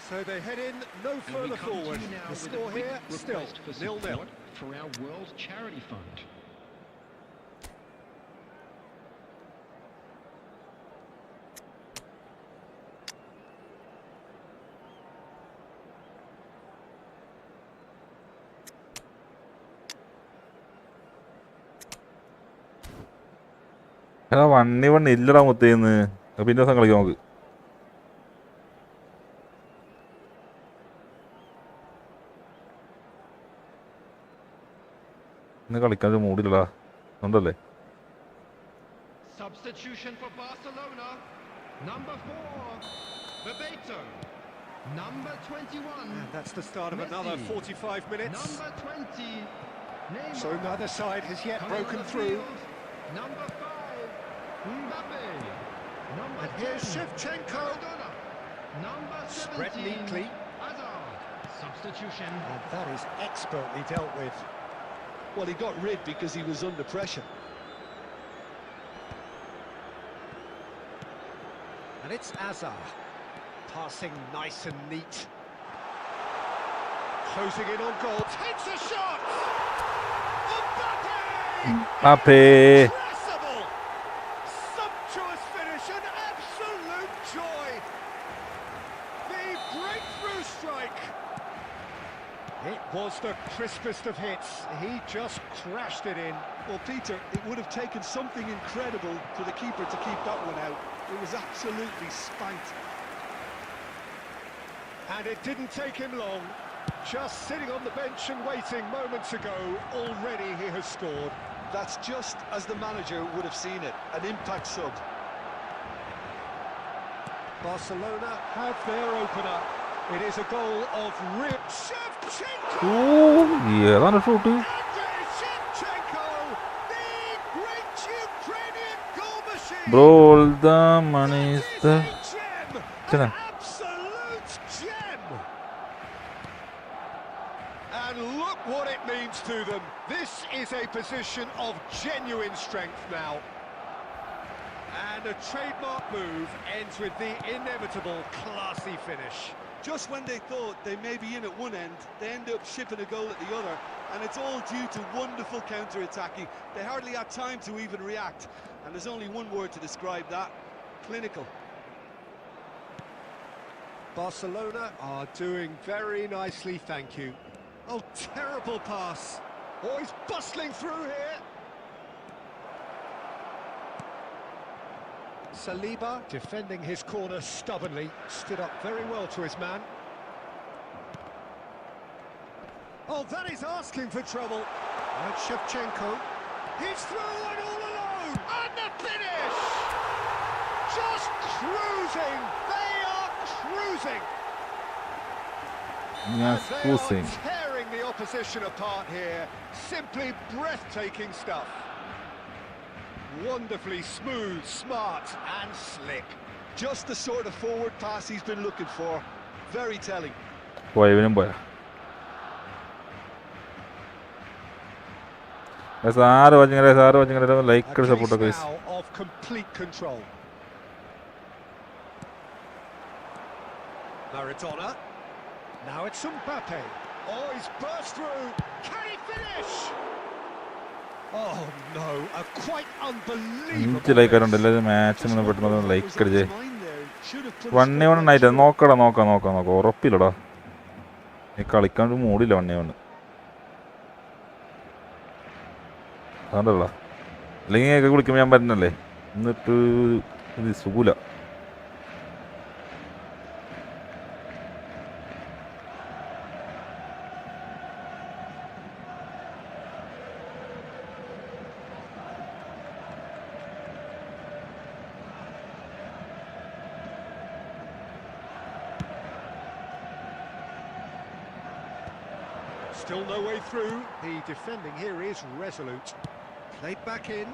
C: So they head in no
F: And we
C: further
F: come to
C: forward.
F: you now
C: The
F: with a
C: score
F: quick
C: here, still
F: request for
C: 0-0.
F: support for our World Charity Fund.
A: എടാ 1-1 ഇല്ലടാ മുത്തേന്ന്. പിന്നെ ദിവസം കളിക്കാം നമുക്ക്. ഇന്ന് കളിക്കാൻ ഒരു മൂടില്ലടാ. ഉണ്ടല്ലേ?
F: Substitution for Barcelona. Number 4, Bebeto. Number 21.
C: And that's the start of
F: Messi.
C: another 45 minutes.
F: Number 20, Neymar.
C: So neither side has yet
F: Coming
C: broken
F: on the
C: through.
F: field, Number 5, Mbappe. Number
C: And here's
F: 10,
C: Shevchenko.
F: Maradona. Number 17,
C: Spread neatly.
F: Hazard. Substitution.
C: And that is expertly dealt with.
D: Well, he got rid because he was under pressure.
C: And it's Hazard. Passing nice and neat. Closing in on goal. Takes a shot! Mbappe!
A: Mbappe.
C: Impressible! Sumptuous finish, an absolute joy! The breakthrough strike! It was the crispest of hits. He just crashed it in.
D: Well, Peter, it would have taken something incredible for the keeper to keep that one out. It was absolutely spanked.
C: And it didn't take him long. Just sitting on the bench and waiting moments ago, already he has scored.
D: That's just as the manager would have seen it, an impact sub.
C: Barcelona have their opener. It is a goal of real Shevchenko!
A: ഏതാണ് shoot?
C: Andrei Shevchenko, the great Ukrainian goal machine!
A: Bro the money
C: That is a gem!
A: Can
C: An
A: I-
C: absolute gem! And look what it means to them. This is a position of genuine strength now. And a trademark move ends with the inevitable classy finish.
D: Just when they thought they may be in at one end, they end up shipping a goal at the other, and it's all due to wonderful counter-attacking. They hardly had time to even react, and there's only one word to describe that: clinical.
C: Barcelona are doing very nicely, thank you. Oh, terrible pass. Oh, he's bustling through here. Saliba defending his corner stubbornly, stood up very well to his man. Oh, that is asking for trouble. And Shevchenko, he's through and all alone, and the finish! Just cruising, they are cruising.
A: ഞാൻ
C: They
A: സ്കൂസിങ്.
C: are tearing the opposition apart here. Simply breathtaking stuff. Wonderfully smooth, smart and slick.
D: Just the sort of forward pass he's been looking for. Very telling.
A: പോയവനും പോയാ. Sir വാച്ചിങ്ങനെ
C: A
A: like
C: case
A: സപ്പോർട്ടൊക്കെ.
C: now of complete control. Maradona. Now it's Mbappe. Oh, he's burst through. Can he finish? Oh no, a quite unbelievable.
A: 5 ലൈക്കാരുണ്ട് എല്ലാവരും match പെട്ടെന്ന് like അടിച്ചേ. 1-1 ഉണ്ടായിട്ട് നോക്കാം ഉറപ്പില്ലടാ. നീ കളിക്കാൻ ഒരു മൂടില്ല 1-1. അതല്ല അല്ലെങ്കിൽ ഒക്കെ കുളിക്കുമ്പോൾ ഞാൻ പറ്റുന്നല്ലേ, എന്നിട്ട് ഇത് സുഖൂല.
C: Still no way through. The defending here is resolute. Played back in.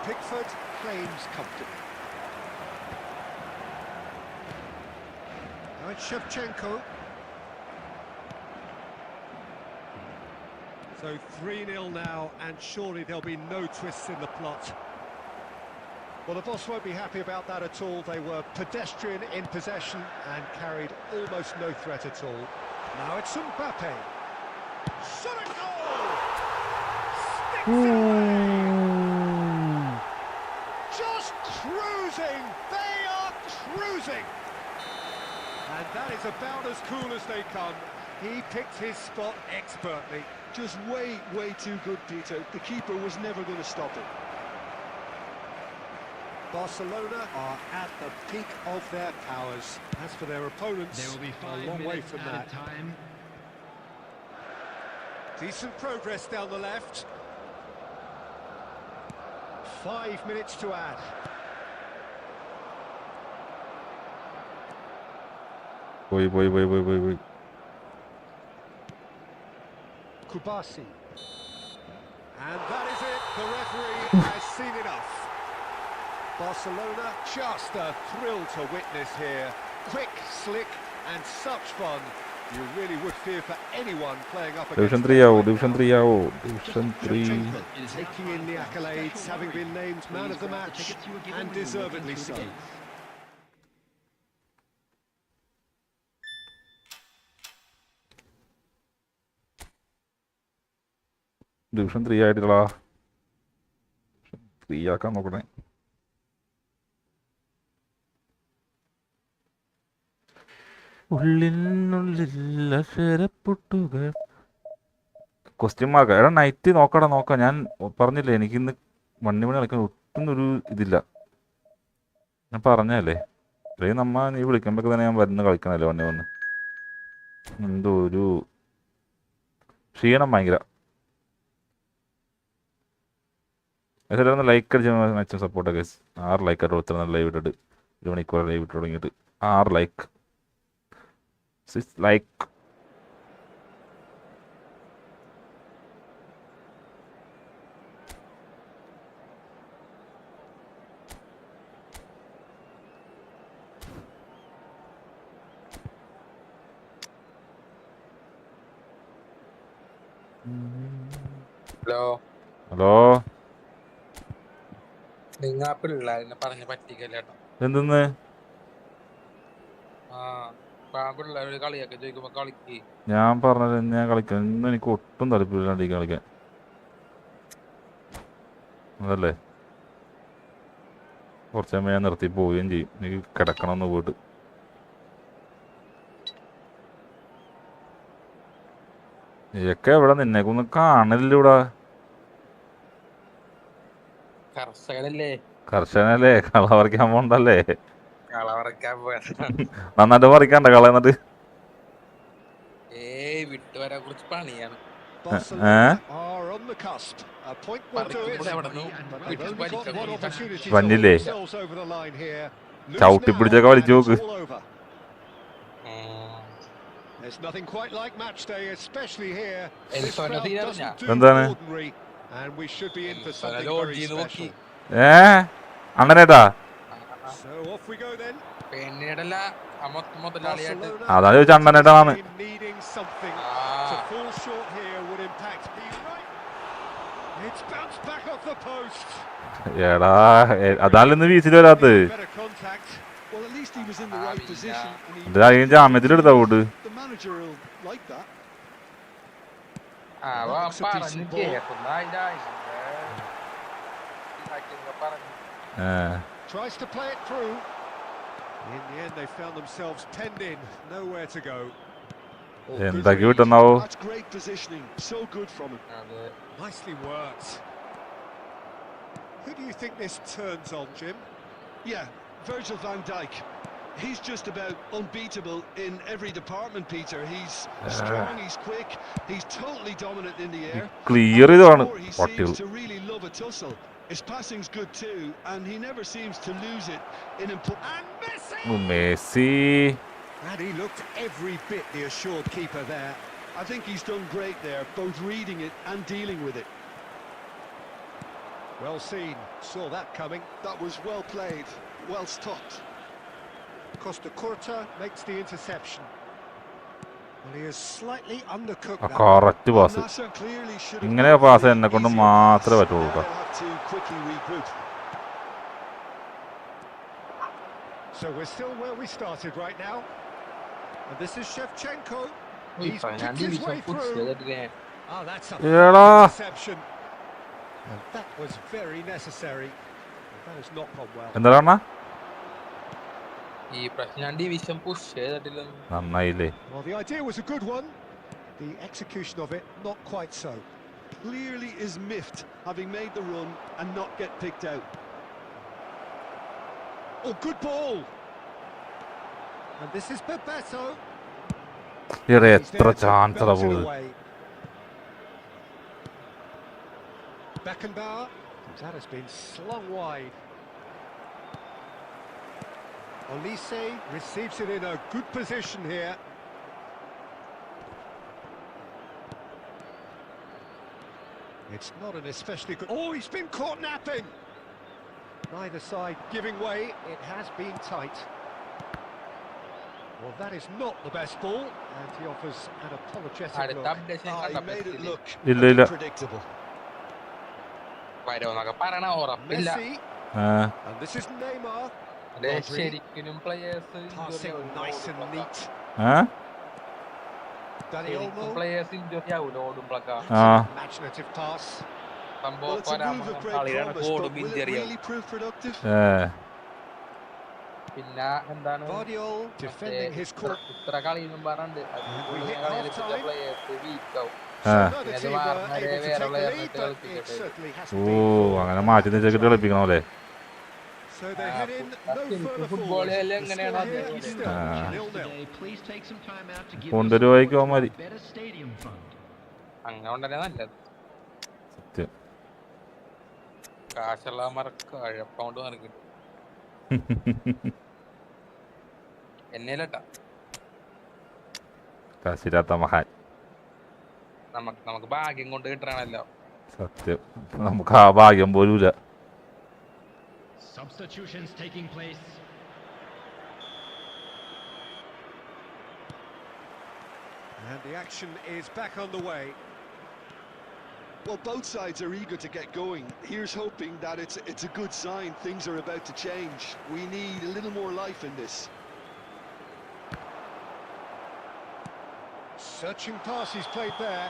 C: Pickford claims comfortably. Now it's Shevchenko. So 3-0 now, and surely there'll be no twists in the plot. Well, the boss won't be happy about that at all. They were pedestrian in possession and carried almost no threat at all. Now it's Mbappe. Shot a goal! Sticks it away! Just cruising! They are cruising! And that is about as cool as they come. He picked his spot expertly.
D: Just way too good, Peter. The keeper was never going to stop it.
C: Barcelona are at the peak of their powers. As for their opponents,
F: There will be 5
C: a long way
F: minutes
C: from
F: added
C: that.
F: time.
C: Decent progress down the left. 5 minutes to add.
A: Boy.
C: Kubasi. And that is it. The referee has seen enough. Barcelona, just a thrill to witness here. Quick, slick, and such fun. You really would fear for anyone playing up against
A: Division 3 ആവോ Division 3 ആവോ Division 3.
C: taking in the accolades, having been named man of the match, and deservedly so.
A: Division 3 ആയിട്ടില്ലടാ. 3 ആക്കാൻ നോക്കണേ. ഉള്ളിനുള്ളിൽ അക്ഷരപ്പുട്ടുകൾ. Question mark. എടാ night നോക്കാം. ഞാൻ പറഞ്ഞില്ലേ എനിക്കിന്ന് മണി കളിക്കാൻ ഒട്ടും ഒരു ഇതില്ല. ഞാൻ പറഞ്ഞല്ലേ. അല്ലെങ്കിൽ നീ വിളിക്കുമ്പോഴൊക്കെ തന്നെ ഞാൻ വരുന്ന കളിക്കണല്ലോ വന്ന്. എന്തോ ഒരു ക്ഷീണം ഭയങ്കര. ഒന്ന് ലൈക്ക് അടിച്ച് മാക്സിമം സപ്പോർട്ടൊക്കെ. 6 ലൈക്കായിട്ട് ഒത്തിരി ലൈവ് ഇട്ടിട്ട് 1 മണിക്കൂർ ലൈവ് ഇട്ട് തുടങ്ങിയിട്ട് 6 ലൈക്ക് 6 ലൈക്ക്. ഹലോ
G: നിങ്ങൾ പിള്ളേരെ പറഞ്ഞ് പറ്റിക്കല്ലേട്ടോ.
A: എന്തെന്ന്
G: പിള്ളേര് കളിയൊക്കെ ചോദിക്കുമ്പോ കളിക്ക്.
A: ഞാൻ പറഞ്ഞത് ഞാൻ കളിക്കാൻ. ഇന്ന് എനിക്ക് ഒട്ടും താല്പര്യമില്ലാണ്ട് ഈ കളിക്കാൻ. അതല്ലേ കുറച്ച് സമയം ഞാൻ നിർത്തി പോവുകയും ചെയ്യും. എനിക്ക് കിടക്കണമെന്ന് പോയിട്ട്. ഇതൊക്കെ എവിടെ നിന്നേക്കൊന്നും കാണില്ല ഇവിടെ. കർഷകനല്ലേ കള പറിക്കാൻ പോണ്ടല്ലേ. നന്നായിട്ട് പറിക്കാണ്ട കള. എന്നിട്ട്
G: വിട്ടുവരെ കുറിച്ച് പണിയാണ്.
A: വന്നില്ലേ ചവിട്ടി പിടിച്ചൊക്കെ വലിച്ചു നോക്ക്. എന്താണ് അണ്ണനേട്ടാ? അതാ ചോദിച്ച അണ്ണനേട്ടാണ്. എടാ അതാണിന്ന് വീശില് വരാത്തത്. ജാമ്യത്തിലെടുത്താ കൂട്ട്.
C: Tries to play it through. In the end, they found themselves penned in, nowhere to go.
A: എന്താക്കി വിട്ടെന്നാവോ?
D: That's great positioning, so good from him.
C: Nicely worked. Who do you think this turns on, Jim?
D: Yeah, Virgil van Dijk. He's just about unbeatable in every department, Peter. He's strong, he's quick, he's totally dominant in the air.
A: Clear ഇതാണ്
D: He
A: പട്ടികൾ.
D: seems to really love a tussle. His passing's good too, and he never seems to lose it in
C: And Messi!
A: Messi.
C: And he looked every bit the assured keeper there.
D: I think he's done great there, both reading it and dealing with it.
C: Well seen, saw that coming.
D: That was well played, well stopped.
C: Costa Curta makes the interception. Well, he is slightly undercooked that.
A: Correct pass.
D: Nasser clearly should have
A: ഇങ്ങനെ
D: gone
A: pass
D: for the
A: എന്നെ കൊണ്ട്
D: easier
A: മാത്രമേ
D: pass.
A: പറ്റുള്ളൂ
D: Now
A: കേട്ടോ.
D: they'll have to quickly regroup.
C: So we're still where we started right now. And this is Shevchenko. He's picked his way through. Ah, that's a
A: എടാ
C: interception. And that was very necessary. That has not gone well.
A: എന്താ പറഞ്ഞ?
G: ഈ പ്രശ്നം ഞാൻ division push ചെയ്തിട്ടില്ല.
A: നന്നായില്ലേ?
C: Well, the idea was a good one. The execution of it, not quite so.
D: Clearly is miffed, having made the run and not get picked out.
C: Oh, good ball. And this is Bebeto.
A: എടാ
C: He's
A: എത്ര
C: there to
A: chance
C: belt it
A: പോയത്.
C: away. Beckenbauer. That has been slung wide. Olise receives it in a good position here. It's not an especially good... Oh, he's been caught napping! Neither side giving way. It has been tight. Well, that is not the best ball, and he offers an apologetic
G: അടുത്ത
C: look.
G: Updation
D: He made it look
A: ഇല്ല,
D: a
A: ഇല്ല.
D: bit predictable.
G: വരുമെന്നൊക്കെ പറയണ ഉറപ്പില്ല.
C: Messi, and this is Neymar.
G: അതെ, ശരിക്കും players
C: Passing nice and neat. Dani Olmo.
G: Players injury ആവൂല ഓടുമ്പോഴൊക്കെ.
C: Imaginative pass.
D: Well,
G: സംഭവം
D: it's a move of great
G: കളിയാണ്
D: promise,
G: ഓടും
D: but will it
G: ഇഞ്ചുറി ആവും.
D: really prove productive?
G: പിന്നെ എന്താണ്
C: Guardiola defending his court.
G: ഇത്ര കളിയൊന്നും പറഞ്ഞിട്ട്
C: We hit half-time.
G: Players weak ആവും.
C: Another
G: Yeah,
C: team
G: the
C: were
G: VAR
C: able to take the
G: player
C: lead,
G: player
C: but it
G: player.
C: certainly
A: oh
C: hasn't been.
A: അങ്ങനെ മാറ്റി വെച്ചിട്ട് കളിപ്പിക്കണം അല്ലേ?
C: So they head in no further
G: football
C: forward.
G: കളിയിൽ
C: The
G: എങ്ങനെയാണ്
C: score here
G: അത്
C: is still
A: Ah.
C: 0-0.
F: Please take some time out to give
A: കൊണ്ടുവരുവായിക്കോ മതി.
F: better stadium fund.
G: അങ്ങനെ ഉണ്ടല്ലേ നല്ലത്.
A: സത്യം.
G: കാശുള്ളവന്മാർക്ക് കഴപ്പൗണ്ട് നിനക്ക് എന്നേലട്ടാ
A: കാശില്ലാത്ത മഹാൻ.
G: നമുക്ക് ഭാഗ്യം കൊണ്ട് കിട്ടണല്ലോ.
A: സത്യം. നമുക്ക് ആ ഭാഗ്യം പോലും ഇല്ല.
F: Substitutions taking place.
C: And the action is back on the way.
D: Well, both sides are eager to get going. Here's hoping that it's a good sign. Things are about to change. We need a little more life in this.
C: Searching pass he's played there.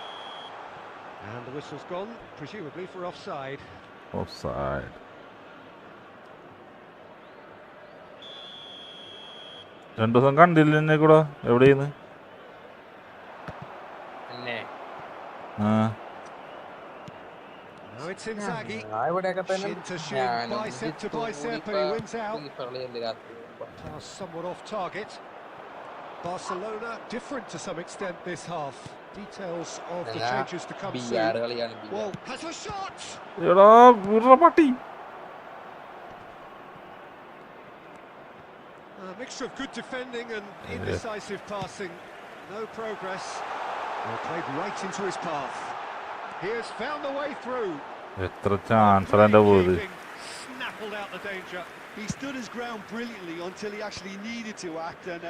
C: And the whistle's gone, presumably for offside.
A: Offside. രണ്ടു ദിവസം കണ്ടില്ല എന്നെ കൂടെ. എവിടെയെന്ന്?
G: പിന്നെ
C: Now it's Inzaghi.
G: ഞാൻ ഇവിടെയൊക്കെ തന്നെ
C: Shin to shin, bicep to bicep, and he wins out.
G: രാത്രി
C: Pass somewhat off target. Barcelona different to some extent this half. Details of the changes to come
G: BR
C: soon.
G: കളിയാണ്
C: Well, has a shot.
A: എടാ വീറ പട്ടി.
C: A mixture of good defending and indecisive passing. No progress. Well, played right into his path. He has found the way through.
A: എത്ര chance എൻ്റെ പോയത്.
C: Snaffled out the danger.
D: He stood his ground brilliantly until he actually needed to act, and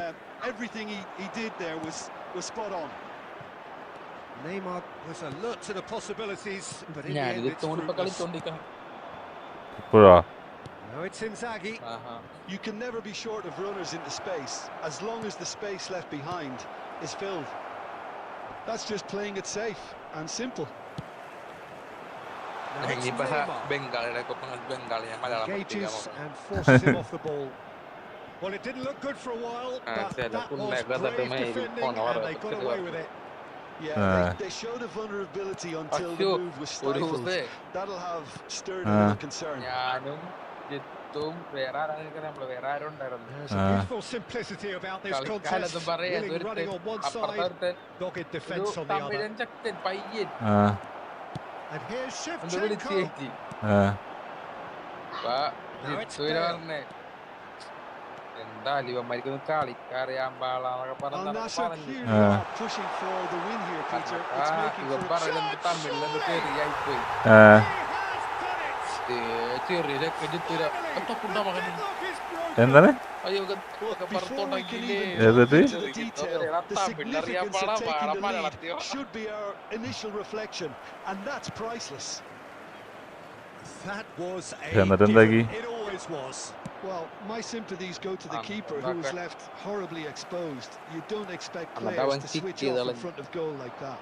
D: everything he did there was spot on.
C: Neymar was alert to the possibilities, but in the
G: ഞാൻ
C: end
G: ഇത്
C: it's
G: തോന്നിപ്പോ
C: fruitless.
G: കളിച്ചോണ്ടിരിക്കണം.
A: ഇപ്പോഴാ?
C: Now it's Inzaghi.
D: You can never be short of runners into space, as long as the space left behind is filled. That's just playing it safe and simple.
C: Now it's
G: ഇനിയിപ്പോ
C: Neymar.
G: ബംഗാളിയുടെ ഒപ്പം ബംഗാളിയെ Malayalam
C: Engages and forces him off the ball. Well, it didn't look good for a while, but
G: ചില
C: that was
G: പുള്ളേരൊക്കെ
C: brave
G: തട്ടുമ്പോൾ
C: defending
G: പോണ
C: and they got away with it.
D: Yeah, they showed a vulnerability until the
G: Achoo,
D: move was
G: ഒരു
D: stifled.
G: ദിവസേ
D: That'll have stirred a little concern.
G: ഞാനും ജിത്തും വേറെ ആരാണ് നമ്മള് വേറെ ആരും ഉണ്ടായിരുന്നു.
C: There's a beautiful simplicity about this contest.
G: കളിക്കാലൊന്നും പറയാ
C: Willing running on one side,
G: അപ്പുറത്തെ
C: dogged defence on the other.
G: തമിഴൻ ചക്കൻ പയ്യൻ
C: And here's
G: ഒന്ന് വിളിച്ച്
C: Shevchenko.
G: കയറ്റി. അപ്പൊ
C: Now it's
G: ജിത്തുവിന്
C: Bale.
G: പറഞ്ഞേ എന്തായാലും ഇവന്മാർക്കൊന്നും കളിക്കറിയാൻ പാടില്ലാന്നൊക്കെ
D: Al
G: പറഞ്ഞ്
D: Nassr
G: പറഞ്ഞു.
D: clearly are pushing for the win here, Peter. It's making
G: ഇവൻ
D: for a
G: പറയുന്നത് തമിഴിലെന്ത് തെറിയായിപ്പോയി. ചെറിയ ചെക്കൻ ചിത്തൂര തൊപ്പുണ്ടാ മകൻ.
A: എന്താണ്
G: അയ്യോ
D: Look, before we can even
A: Is it?
D: delve into the detail, the
G: തമിഴിലറിയാൻ
D: significance
G: പാടാ
D: of taking the lead
G: മലയാളത്തിയോ.
D: should be our initial reflection, and that's priceless.
C: That was a
A: എന്നിട്ട്
C: given.
A: എന്താക്കി?
C: It always was.
D: Well, my sympathies go to the keeper, who was left horribly exposed. You don't expect players to switch off in front of goal like that.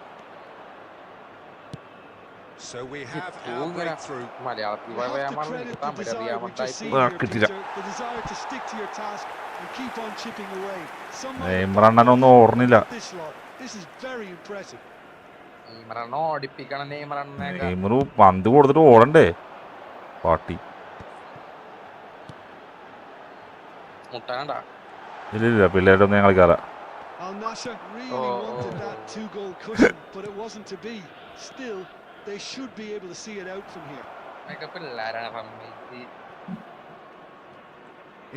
C: So we have our breakthrough.
G: മലയാളത്തിൽ
D: You have
G: പറയാൻ
D: to
G: പാടില്ല.
D: credit the desire
G: തമിഴറിയാൻ
D: we just see
A: Ah,
D: here,
A: കിട്ടില്ല.
D: Peter. The desire to stick to your task and keep on chipping away. Some might have
A: നെയ്മറണ്ണനൊന്നും ഓർണില്ല.
D: this lot. This is very impressive.
G: നെയ്മറണ്ണ ഓടിപ്പിക്കണം. നെയ്മറണ്ണയൊക്കെ
A: Neymar പന്ത് കൊടുത്തിട്ട് ഓടണ്ടേ പാട്ടി.
G: മുട്ടാണ്ടാ.
A: ഇല്ല പിള്ളേരുടെ ഒന്നും ഞാൻ കളിക്കാറ.
D: Al Nassr really wanted that two-goal cushion, but it wasn't to be. Still, they should be able to see it out from here.
G: ഒക്കെ പിള്ളേരാണ് സമ്മതിച്ച്.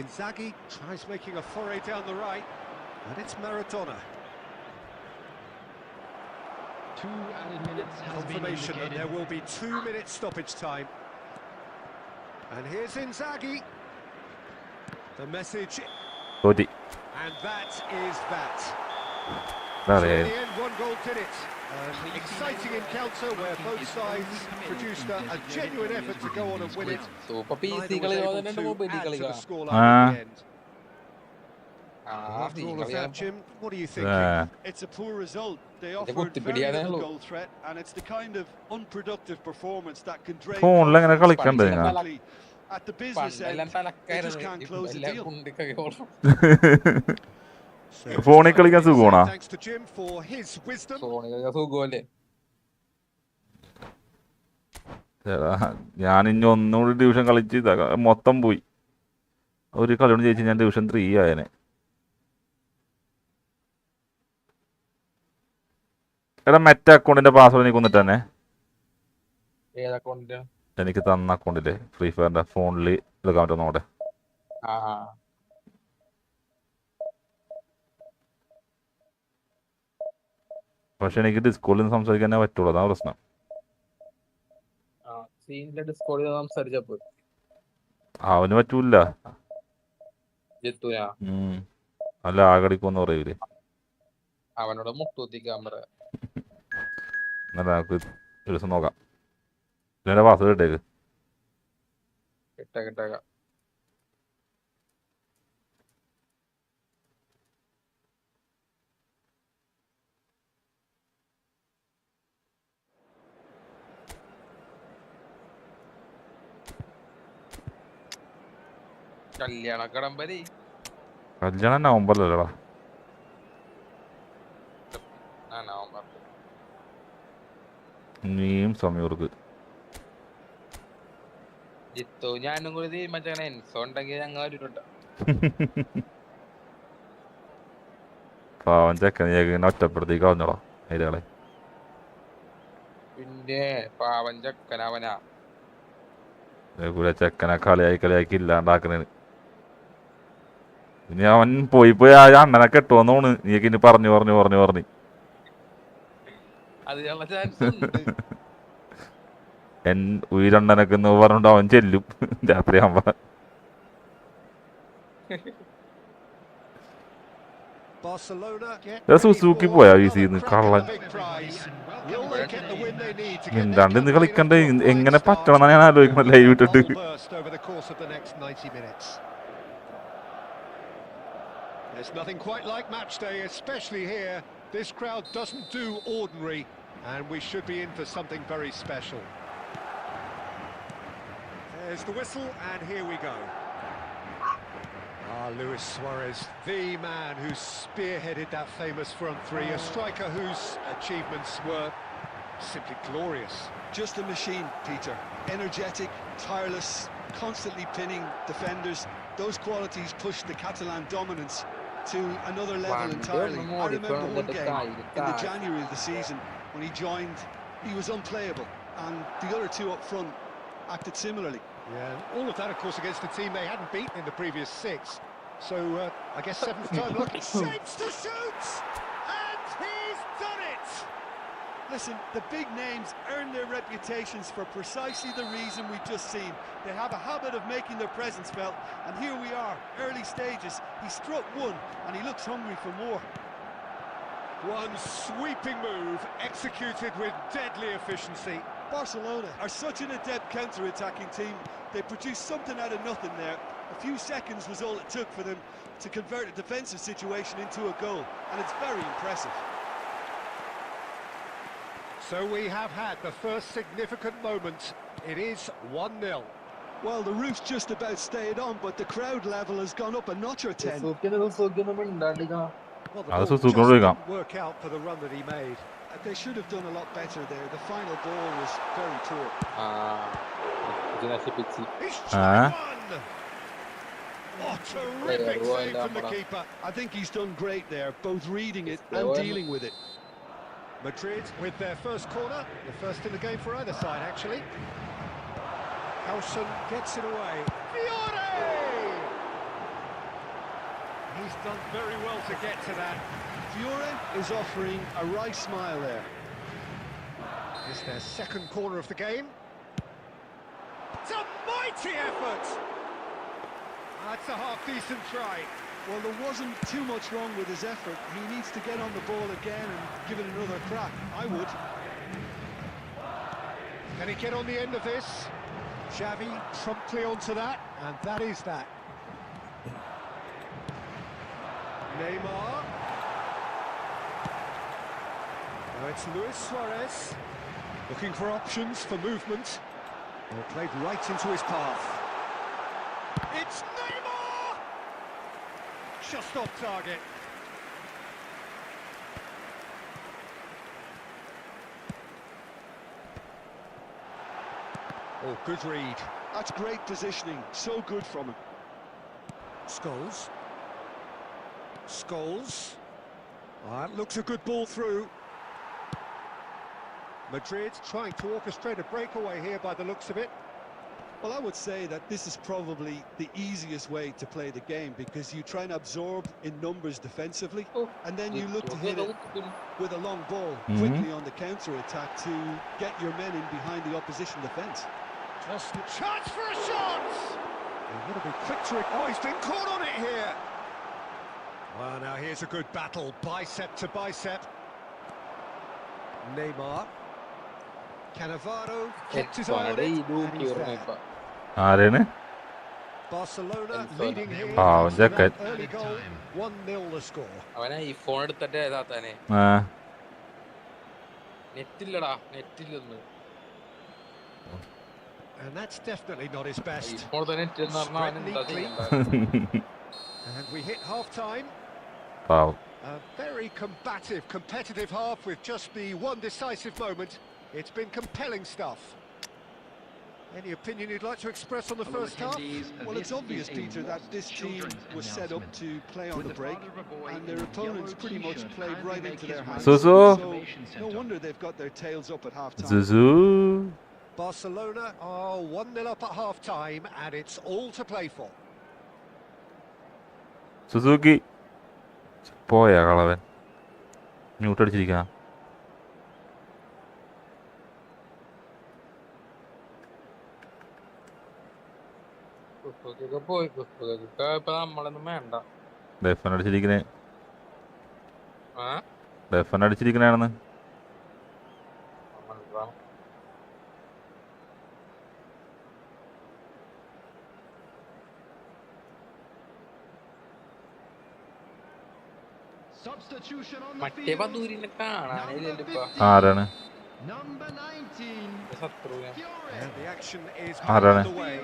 C: Inzaghi tries making a foray down the right, and it's Maradona.
F: 2 added minutes has been
C: Confirmation that
F: indicated.
C: there will be 2 minutes stoppage time. And here's Inzaghi. The message,
A: തോറ്റി.
C: and that is that.
A: എന്താ
C: So
A: പറയാ
C: in the end, 1 goal did it. An exciting encounter where both sides produced a genuine effort to go on and win it.
G: Super P
C: Neither
G: C
C: was
G: കളി
C: able
G: തന്നെ
C: to
G: മൊബൈലിൽ
C: add to the
G: കളിക്കാം.
C: scoreline in the end.
G: ആ
C: After all of that, Jim, what do you think?
D: It's a poor result. They
G: They
D: offered
G: put the
D: very
G: video
D: little
G: there,
D: goal threat, and it's the kind of unproductive performance that can drain
A: ഫോണിൽ എങ്ങനെ
D: confidence
A: കളിക്കണ്ടേ
D: quite
A: ഞാൻ?
D: quickly. At the business
G: പണ്ടെല്ലാം
D: end, they just
G: തലക്കായിരുന്നു.
D: can't close the
G: എല്ലാം
D: deal.
G: കുണ്ടിക്കോളും.
C: So
A: ഫോണിൽ കളിക്കാൻ സുഖമാണോ?
C: thanks to Jim for his wisdom.
G: സോണിക്കൊക്കെ സുഖമല്ലേ.
A: ഞാൻ ഇനി ഒന്നുകൂടി ഡിവിഷൻ കളിച്ച് മൊത്തം പോയി. ഒരു കളിയോട് ജയിച്ച് ഞാൻ ഡിവിഷൻ 3 ആയനെ. എടാ മറ്റേ അക്കൗണ്ടിന്റെ പാസ്വേഡ് എനിക്ക് വന്നിട്ട് തന്നെ
G: ഏത് അക്കൗണ്ടിന്?
A: എനിക്ക് തന്ന അക്കൗണ്ടില്ലേ ഫ്രീ ഫയറിന്റെ ഫോണിൽ എടുക്കാൻ പറ്റും നോടെ.
G: ആ
A: പക്ഷെ എനിക്ക് ഡിസ്കോഡിൽ നിന്ന് സംസാരിക്കാനേ പറ്റുള്ളൂ, അതാണ് പ്രശ്നം.
G: സീനിന്റെ ഡിസ്കോഡിൽ സംസാരിച്ചപ്പോ
A: അവന് പറ്റൂല.
G: ജിത്തുനാ
A: അല്ല ആകടിക്കൊന്ന് പറയൂലേ.
G: അവനോട് മുട്ടൂത്തിക്കാൻ പറ.
A: എന്നാ നമുക്ക് ഒരു ദിവസം നോക്കാം. ഇതിന്റെ പാസ്വേഡ് ഇട്ടേക്ക്.
G: കിട്ടേക്കാം. കല്യാണ കടമ്പരി
A: കല്യാണം നവംബറിലല്ലടാ.
G: നവംബർ.
A: നീയും സമയർക്ക്
G: ജിത്തു ഞാനും കൂടി തീരുമാനിച്ചാണ്. എൻസോ ഉണ്ടെങ്കിൽ ഞങ്ങൾ വരിട്ടുണ്ട്.
A: പാവൻ ചെക്കനെ ഒറ്റപ്പെടുത്തി കളഞ്ഞോളാം അതിലെ.
G: പിന്നെ പാവൻ ചെക്കനവനാ.
A: ചെക്കനെ കളിയാക്കി ഇല്ലാണ്ടാക്കണേന്. ഇനി അവൻ പോയി ആ അണ്ണനെ കെട്ടുവന്നോണ് നീക്ക് ഇനി പറഞ്ഞു.
G: അത് ചാൻസ് ഉണ്ട്.
A: ഉയരണ്ണനൊക്കെ എന്ന് പറഞ്ഞിട്ട് അവൻ ചെല്ലും രാത്രി ആവുമ്പോ. സുസൂക്കി പോയാ വീസിന്ന് കള്ളൻ. എന്താണ്ട് ഇന്ന് കളിക്കണ്ടേ, എങ്ങനെ പറ്റണം ഞാൻ ആലോചിക്കണം ലൈവ് ഇട്ടിട്ട്.
C: There's nothing quite like match day, especially here. This crowd doesn't do ordinary, and we should be in for something very special. There's the whistle, and here we go. Luis Suarez, the man who spearheaded that famous front three, a striker whose achievements were simply glorious.
D: Just a machine, Peter. Energetic, tireless, constantly pinning defenders. Those qualities pushed the Catalan dominance to another level entirely. I remember one game in the January of the season when he joined, he was unplayable, and the other two up front acted similarly.
C: Yeah, all of that, of course, against a team they hadn't beaten in the previous 6. So I guess seventh time lucky. Shapes to shoot, and he's done it.
D: Listen, the big names earn their reputations for precisely the reason we've just seen. They have a habit of making their presence felt, and here we are, early stages. He struck one, and he looks hungry for more.
C: One sweeping move executed with deadly efficiency.
D: Barcelona are such an adept counter-attacking team. They produced something out of nothing there. A few seconds was all it took for them to convert a defensive situation into a goal, and it's very impressive.
C: So we have had the first significant moment. It is 1-0.
D: Well, the roof's just about stayed on, but the crowd level has gone up a notch or 10.
C: Well, the
A: That's
C: ball
A: a super
C: just
A: goal.
C: didn't work out for the run that he made.
D: They should have done a lot better there. The final ball was very poor.
C: He's
A: Ah.
C: tried one! Oh, terrific save from the keeper.
D: I think he's done great there, both reading it and dealing with it.
C: Madrid with their first corner, the first in the game for either side, actually. Howson gets it away. Fiore! He's done very well to get to that.
D: Fiore is offering a wry smile there.
C: It's their second corner of the game. It's a mighty effort! That's a half-decent try.
D: Well, there wasn't too much wrong with his effort. He needs to get on the ball again and give it another crack. I would.
C: Can he get on the end of this? Xavi promptly onto that, and that is that. Neymar. Now it's Luis Suarez. Looking for options for movement. Well, played right into his path. It's Neymar! Just off target. Oh, good read.
D: That's great positioning. So good from him.
C: Scholes. Scholes. That looks a good ball through. Madrid trying to orchestrate a breakaway here by the looks of it.
D: Well, I would say that this is probably the easiest way to play the game, because you try and absorb in numbers defensively, and then you look to hit it with a long ball quickly on the counter-attack to get your men in behind the opposition defence.
C: Just a chance for a shot! He's going to be quick to it. Oh, he's been caught on it here. Well, now here's a good battle, bicep to bicep. Neymar. Cannavaro kept his eye on it, and he's there.
A: ആരാണ്?
C: Barcelona leading here.
A: Jacket.
C: Early goal, 1-0 the score.
G: അവനെ ഈ phone എടുത്തിട്ട് ഏതാത്താനെ
A: ആ
G: നെറ്റില്ലടാ നെറ്റില്ലെന്ന്
C: And that's definitely not his best.
G: ഇപ്പോൾ തന്നെ net എന്ന് പറഞ്ഞാൽ അവൻ എന്താ ചെയ്യണ്ട
C: And we hit half-time.
A: പാവം.
C: A very combative, competitive half with just the one decisive moment. It's been compelling stuff. Any opinion you'd like to express on the first half?
D: Well, it's obvious, Peter, that this team was set up to play on the break, and their opponents pretty much played right into their hands.
A: Susu.
D: So no wonder they've got their tails up at half-time.
A: Zuzu.
C: Barcelona are 1-0 up at half-time, and it's all to play for.
A: Suzuki പോയാ കളവൻ മ്യൂട്ടടിച്ചിരിക്കാ.
G: പുസ്തകൊക്കെ പോയി പുസ്തകൊക്കെ ഇപ്പൊ നമ്മളൊന്നും വേണ്ട
A: deafen അടിച്ചിരിക്കണേ
G: ആ
A: deafen അടിച്ചിരിക്കണാണെന്ന്.
G: മനസ്സിലാവും
F: Substitution on the
G: മറ്റേ
F: field.
G: പന്തൂരിനെ കാണാനില്ലല്ലോ ഇപ്പൊ
A: ആരാണ്?
F: Number 19.
G: ശത്രുവിനെ
C: And the action is
A: Arane.
C: underway.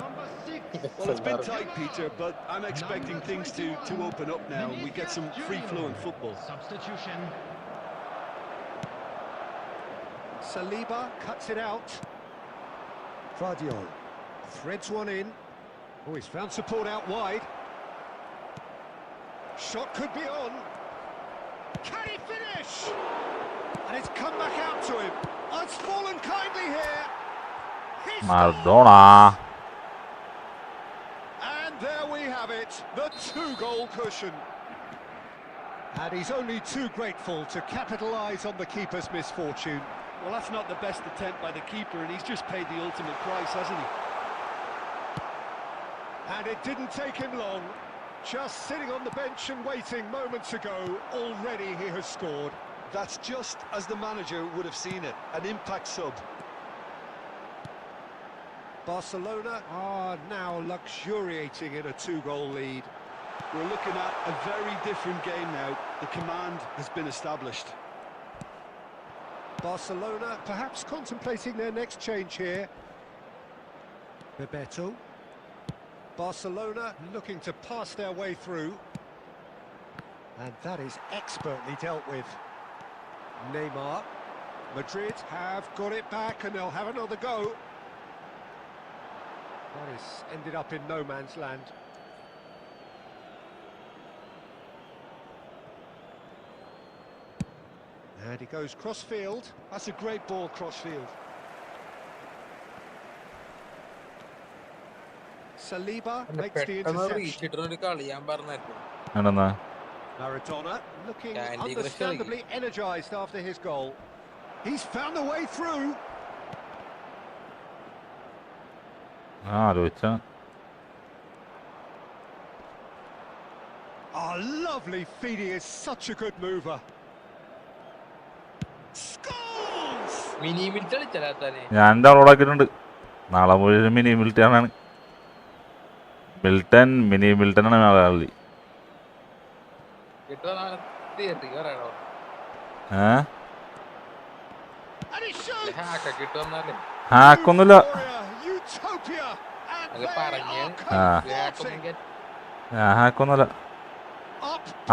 F: Number 6.
D: Well, it's been tight, Peter, but I'm expecting things to open up now, and we get some free-flowing football.
F: Substitution.
C: Saliba cuts it out. Guardiola threads one in. Oh, he's found support out wide. Shot could be on. Can he finish? And it's come back out to him. Oh, it's fallen kindly here. He's
A: Maradona.
C: And there we have it. it, the 2-goal cushion. And he's only too grateful to capitalise on the keeper's misfortune.
H: Well, that's not the best attempt by the keeper, and he's just paid the ultimate price, hasn't he?
C: And it didn't take him long. Just sitting on the bench and waiting moments ago, already he has scored.
D: That's just as the manager would have seen it, an impact sub.
C: Barcelona are now luxuriating in a 2-goal lead.
H: We're looking at a very different game now. The command has been established.
C: Barcelona perhaps contemplating their next change here. Bebeto. Barcelona looking to pass their way through. And that is expertly dealt with. Neymar. Madrid have got it back and they'll have another go. That has ended up in no man's land. And he goes cross-field.
D: That's a great ball cross-field.
C: Saliba makes the interception. Maradona looking understandably energised after his goal. He's found a way through. Oh, lovely feed. He is such a good mover. Scores!
A: ഞാൻ download ആക്കിയിട്ടുണ്ട്. നാളെ മുഴുവൻ mini Milton ആണ്. Mini Milton ആണ് മലയാളി. ഹാക്കൊന്നുമില്ല. ഹാക്കൊന്നുമില്ല.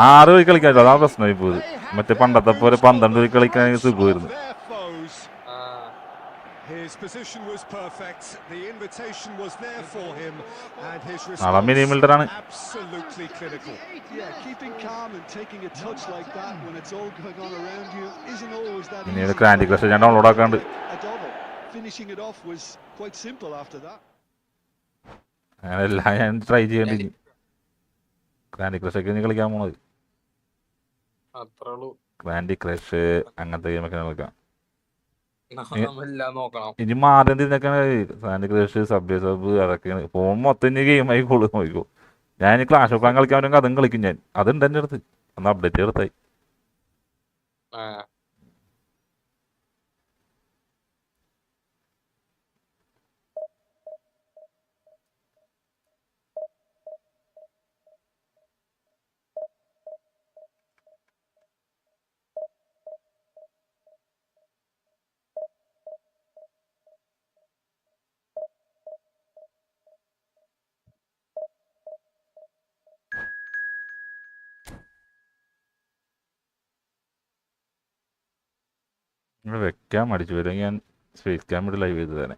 A: 6 വഴി കളിക്കാമല്ലോ, അതാ പ്രശ്നമായി പോയത്. മറ്റേ പണ്ടത്തെ പോലെ 12 വഴി കളിക്കാൻ സുഖമായിരുന്നു.
C: His position was perfect. The invitation was there for him, and his
A: mini Milton ആണ്.
C: absolutely clinical.
D: Yeah, keeping calm and taking a touch like that when it's all going on around you isn't always that
A: പിന്നീട്
D: easy.
A: ക്രാൻഡി crush ഞാൻ download ആക്കാണ്ട്.
D: A double. Finishing it off was quite simple after that.
A: അങ്ങനെല്ലാം ഞാൻ try ചെയ്യേണ്ടി. ക്രാൻഡി crush ഒക്കെ കളിക്കാൻ പോണത്. ക്രാൻഡി crush അങ്ങനത്തെ ഗെയിമൊക്കെ കളിക്കാം. ഇനി മാറി തിരിഞ്ഞൊക്കെയാണ് ക്രാൻഡി ക്രഷ്, സബ്വേ സബ്, അതൊക്കെയാണ്. ഫോൺ മൊത്തം ഇനി ഗെയിമായി നോക്കോ. ഞാൻ ക്ലാഷ് ഓഫ് ക്ലാൻ കളിക്കാൻ പറ്റുമെങ്കിൽ അതും കളിക്കും ഞാൻ. അതുണ്ട് എൻ്റെ അടുത്ത്. അന്ന് അപ്ഡേറ്റ് എടുത്തായി. ഇവിടെ വെക്കാൻ മടിച്ചു വരും. ഞാൻ സ്പേസ് ക്യാമിട്ട് ലൈവ് ചെയ്ത് തന്നെ.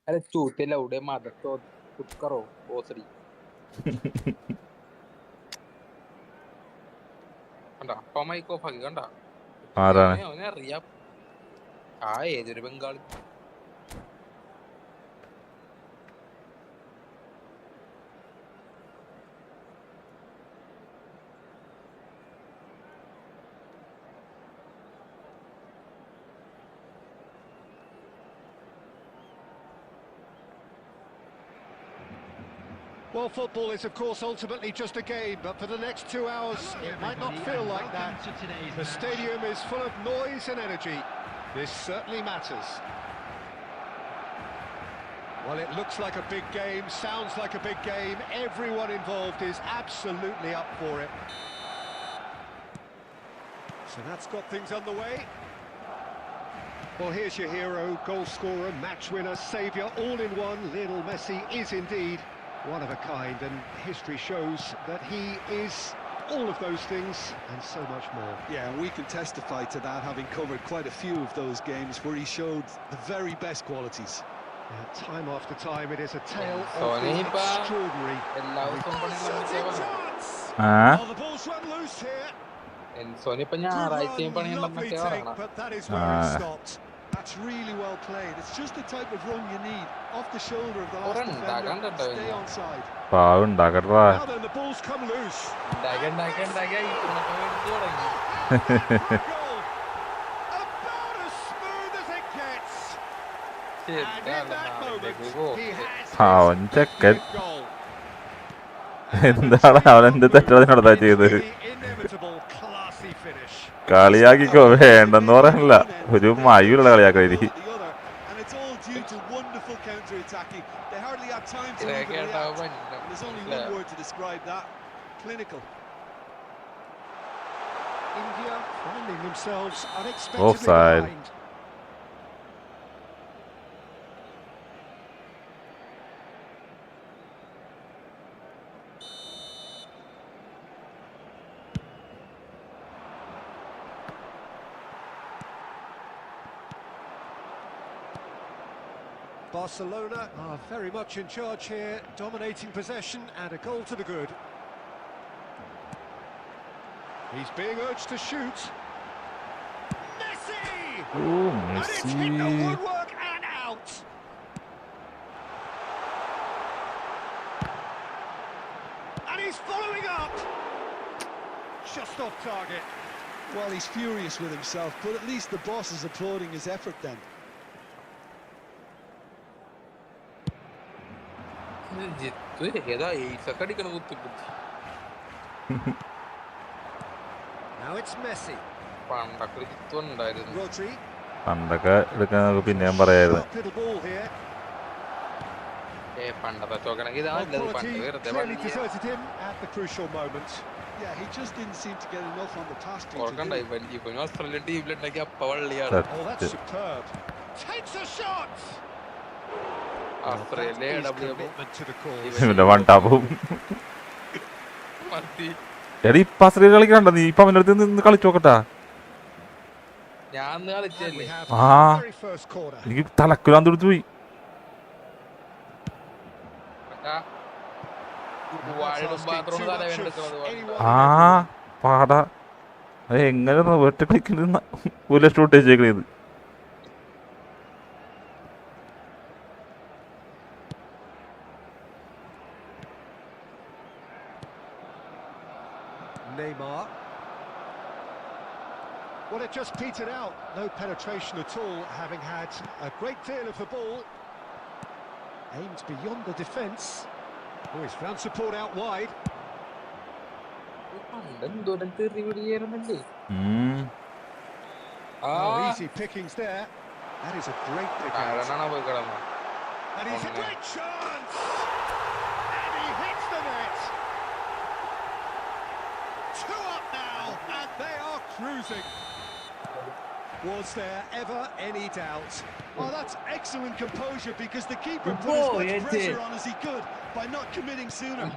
G: अरे चूते लौड़े मादर तो कुछ करो ओसरी കണ്ടാ ടൊമൈക്കോ ഫക്കി കണ്ടാ
A: ആരാണ്?
G: അവനെ അറിയാം. ആ ഏതൊരു Bengali.
C: Well, football is, of course, ultimately just a game, but for the next 2 hours, it might not feel like that. The stadium is full of noise and energy. This certainly matters. Well, it looks like a big game, sounds like a big game. Everyone involved is absolutely up for it. So that's got things underway. Well, here's your hero, goal scorer, match winner, saviour, all in one. Lionel Messi is indeed one of a kind, and history shows that he is all of those things and so much more.
D: Yeah, and we can testify to that, having covered quite a few of those games where he showed the very best qualities.
C: Time after time, it is a tale of
G: Sony
C: the extraordinary.
A: Ah.
C: Oh, the ball's run loose here.
G: Soni ഇപ്പൊ ഞായറാഴ്ചയും
C: Lovely take, but that is where it stopped. That's
D: It's really well played. It's just the type of run you need. Off the shoulder of the last
G: Oren
D: defender.
G: daganda
D: Stay onside.
A: പാവുണ്ടാക്കട്ടാ.
C: Now then, the ball's come loose. About as smooth as it gets. And in that moment, he has
A: അവൻ ചെക്കൻ
C: his goal.
A: എന്താണ് അവൻ എന്ത് തെറ്റതിനോടാ ചെയ്തത്?
C: The inevitable classy finish.
A: കളിയാക്കിക്കോ, വേണ്ടെന്ന് പറയാനല്ല, ഒരു മയുള്ള കളിയാക്കി.
D: And it's all due to wonderful counter-attacking. They hardly had time to even react. And there's only one word to describe that: clinical.
C: India finding themselves unexpectedly
A: Offside.
C: behind. Barcelona are very much in charge here, dominating possession and a goal to the good. He's being urged to shoot. Messi!
A: Oh,
C: And it's hit the
A: Messi.
C: woodwork and out. And he's following up. Just off target.
D: Well, he's furious with himself, but at least the boss is applauding his effort then.
C: Now it's Messi. Rodri.
A: പണ്ടൊക്കെ എടുക്കാൻ പിന്നെയും പറയായിരുന്നു.
C: Sharp little ball here. Quality clearly deserted him at the crucial moment.
D: Yeah, he just didn't seem to get enough on the pass to do it.
C: Oh, that's superb. Takes a shot. That is commitment to the cause.
A: ഇവന്റെ വണ്ടാവും. എടി ഇപ്പൊ അസറി കളിക്കണ്ട, നീ ഇപ്പൊ അവന്റെ അടുത്ത് നിന്ന് കളിച്ചു നോക്കട്ടാ.
C: And we have
A: Ah.
C: the very first corner.
A: എനിക്ക് തലക്കുലാൻ തൊടുത്തു പോയി. ആ പാടാ, അത് എങ്ങനെ ഒറ്റ കളിക്കുന്ന ഒരു shoot വെച്ചേക്കണത്.
C: Neymar. Well, it just petered out. No penetration at all, having had a great deal of the ball. Aimed beyond the defence. Oh, he's found support out wide. Oh, easy pickings there. That is a great pick out. And he's a great chance! And he hits the net! 2 up now, and they are cruising. Was there ever any doubt?
D: Well, that's excellent composure because the keeper put as much pressure on as he could by not committing sooner.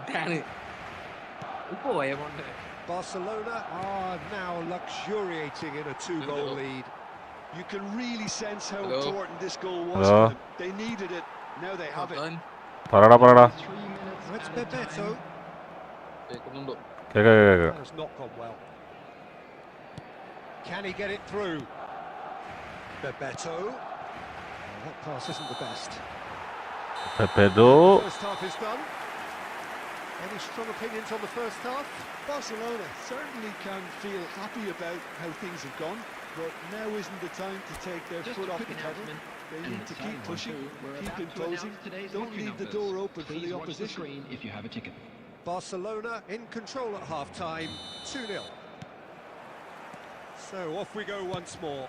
C: Barcelona are now luxuriating in a 2-goal lead.
D: You can really sense how important this goal was
A: Hello?
D: for them. They needed it. Now they have it.
A: പറടാ പറടാ.
C: It's Bebeto.
A: കേക്ക കേക്ക.
C: That has not gone well. Can he get it through? Bebeto. Oh, that pass isn't the best.
A: പെപ്പേഡോ.
C: First half is done. Any strong opinions on the first half?
D: Barcelona certainly can feel happy about how things have gone, but now isn't the time to take their foot off the pedal. They need to keep pushing, keep imposing, don't leave the door open for the opposition.
C: Barcelona in control at half-time, 2-0. So off we go once more.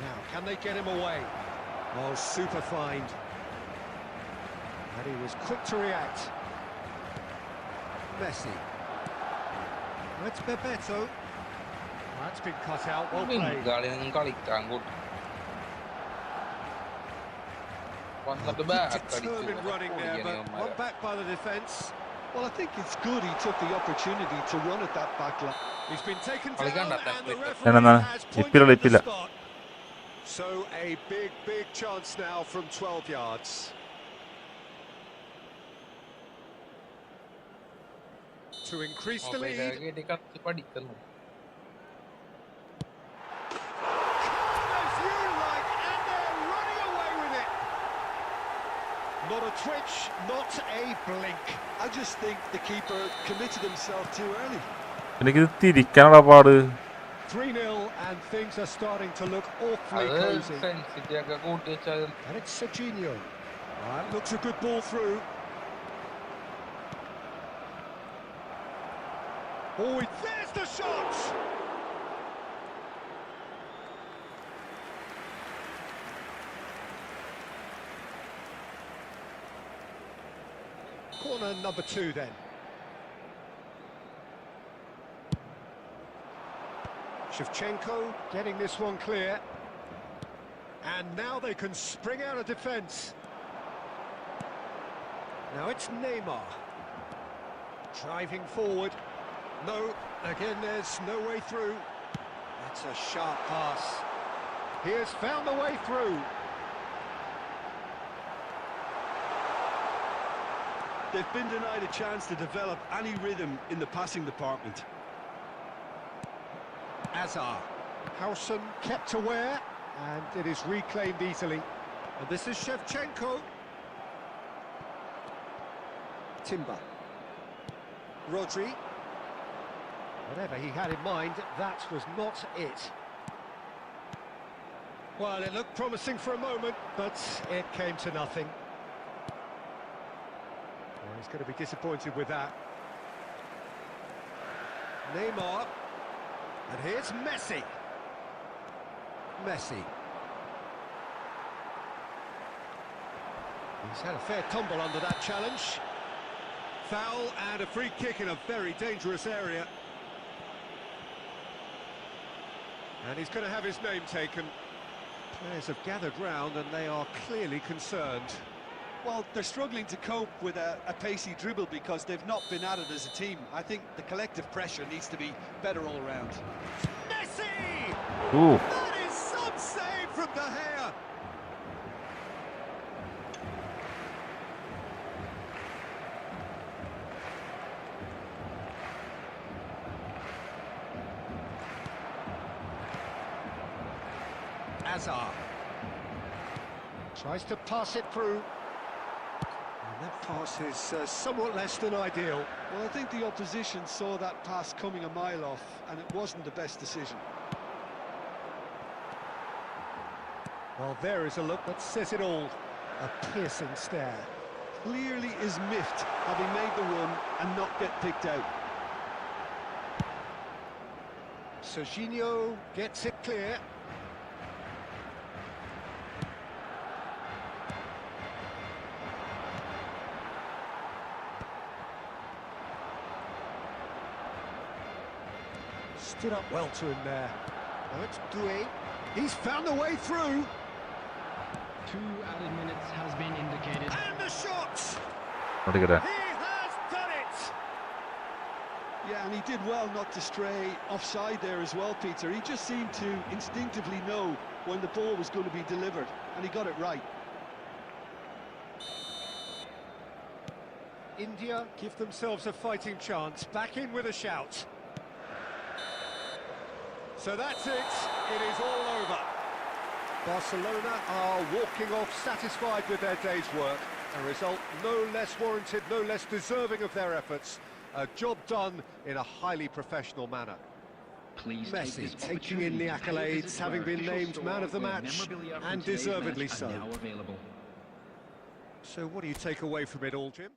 C: Now, can they get him away? Oh, super find. And he was quick to react. Messi. That's Bebeto. That's been cut out, well played. Determined running there, but one back by the defence.
D: Well, I think it's good he took the opportunity to run at that back line.
C: He's been taken down, and the
A: No,
C: referee
A: no.
C: has
A: Ippila,
C: pointed at the
A: ippila.
C: spot. So a big chance now from 12 yards. To increase the lead. Not a twitch, not a blink.
D: I just think the keeper committed himself too early.
A: എനിക്കിത് തിരിക്കാനുള്ള പാട്.
C: 3-0 and things are starting to look awfully
G: അത്
C: cozy.
G: സെൻസിറ്റി ഒക്കെ കൂട്ടി വെച്ചാൽ
C: And it's Serginho. That looks a good ball through. Oh, there's the shot! Corner number 2 then. Shevchenko getting this one clear. And now they can spring out of defence. Now it's Neymar. Driving forward. No, again there's no way through. That's a sharp pass. He has found the way through.
H: They've been denied a chance to develop any rhythm in the passing department.
C: Azar. Howson kept aware, and it is reclaimed easily. And this is Shevchenko. Timber. Rodri. Whatever he had in mind, that was not it. Well, it looked promising for a moment, but it came to nothing. Well, he's going to be disappointed with that. Neymar. And here's Messi. Messi. He's had a fair tumble under that challenge. Foul and a free kick in a very dangerous area. And he's going to have his name taken. Players have gathered round and they are clearly concerned.
H: Well, they're struggling to cope with a pacey dribble because they've not been at it as a team. I think the collective pressure needs to be better all round.
C: Messi!
A: Ooh.
C: That is some save from De Gea. Azar tries to pass it through. And that pass is somewhat less than ideal.
D: Well, I think the opposition saw that pass coming a mile off, and it wasn't the best decision.
C: Well, there is a look that says it all. A piercing stare.
H: Clearly is miffed having made the run and not get picked out.
C: Serginho gets it clear. Stood up well to him there. Now it's Doué. He's found a way through.
F: 2 added minutes has been indicated.
C: And the shot!
A: നോട്ടിക്കട്ടെ.
C: He has done it!
D: Yeah, and he did well not to stray offside there as well, Peter. He just seemed to instinctively know when the ball was going to be delivered, and he got it right.
C: India give themselves a fighting chance. Back in with a shout. So that's it. It is all over. Barcelona are walking off satisfied with their day's work. A result no less warranted, no less deserving of their efforts. A job done in a highly professional manner. Messi taking in the accolades, having been named man of the match, and deservedly so. So what do you take away from it all, Jim?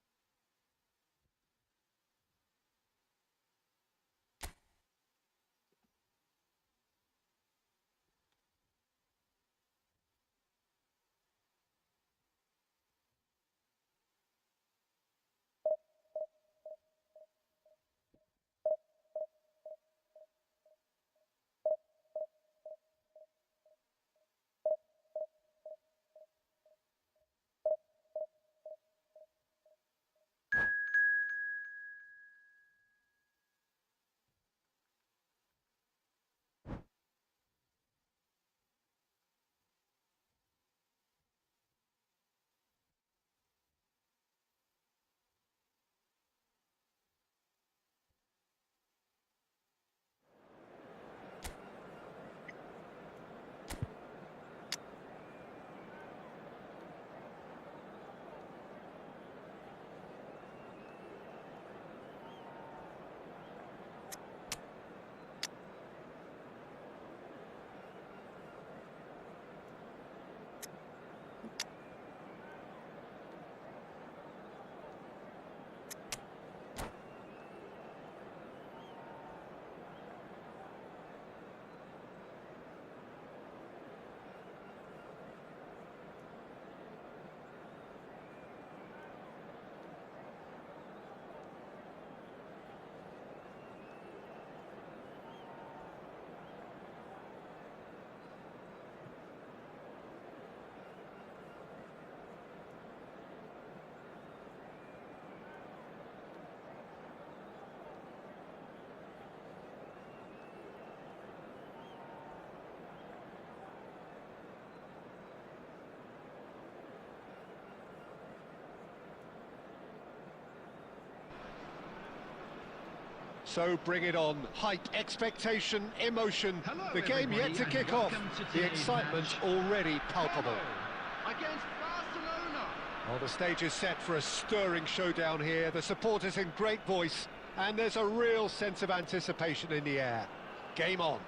C: So bring it on. Hype, expectation, emotion. The game yet to kick off. The excitement already palpable.
F: Against Barcelona.
C: Well, the stage is set for a stirring showdown here. The supporters in great voice, and there's a real sense of anticipation in the air. Game on.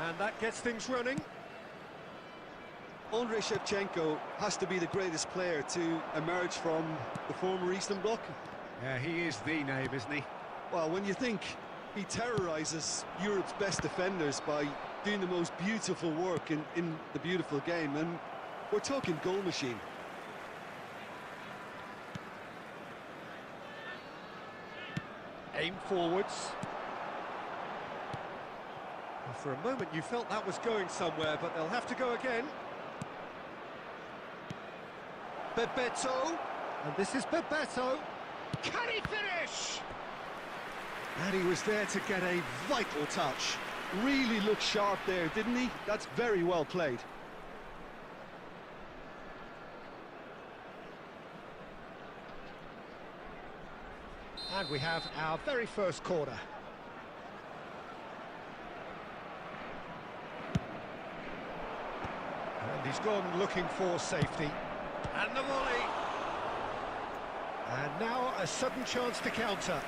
C: And that gets things running.
D: Andrei Shevchenko has to be the greatest player to emerge from the former Eastern Bloc.
C: Yeah, he is the name, isn't he?
D: Well, when you think he terrorises Europe's best defenders by doing the most beautiful work in the beautiful game, and we're talking goal machine.
C: Aim forwards. Well, for a moment you felt that was going somewhere, but they'll have to go again. Bebeto, and this is Bebeto. Can he finish?
D: And he was there to get a vital touch. Really looked sharp there, didn't he? That's very well played.
C: And we have our very first corner. And he's gone looking for safety. And the volley. And now a sudden chance to counter.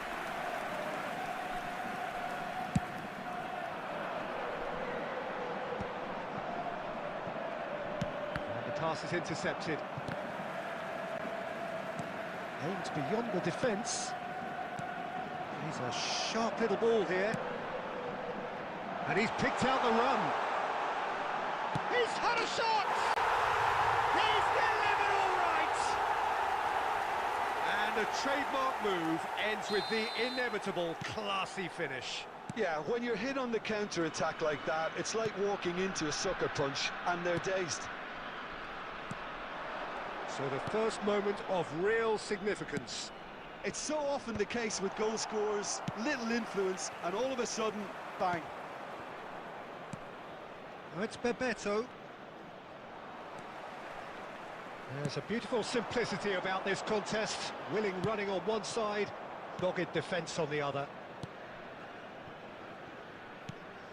C: And the pass is intercepted. Aimed beyond the defence. He's a sharp little ball here. And he's picked out the run. He's had a shot! He's delivered all right! And the trademark move ends with the inevitable classy finish.
D: Yeah, when you're hit on the counter-attack like that, it's like walking into a sucker punch, and they're dazed.
C: So the first moment of real significance.
D: It's so often the case with goal scorers, little influence, and all of a sudden, bang.
C: Oh, it's Bebeto. There's a beautiful simplicity about this contest. Willing running on one side, dogged defence on the other.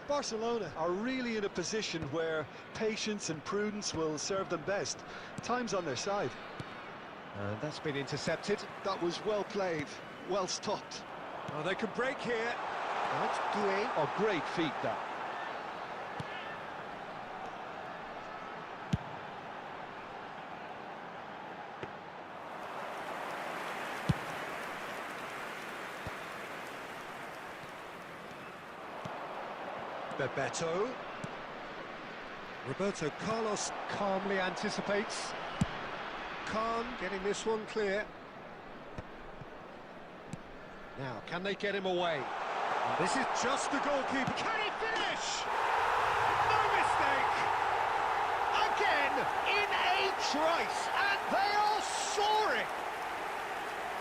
D: Barcelona are really in a position where patience and prudence will serve them best. Time's on their side.
C: And that's been intercepted.
D: That was well played, well stopped.
C: Oh, they can break here. That's Doué.
D: Oh, great feat, that.
C: Bebeto. Roberto Carlos calmly anticipates. Khan getting this one clear. Now, can they get him away? And this is just the goalkeeper. Can he finish? No mistake! Again, in a trice, and they are soaring!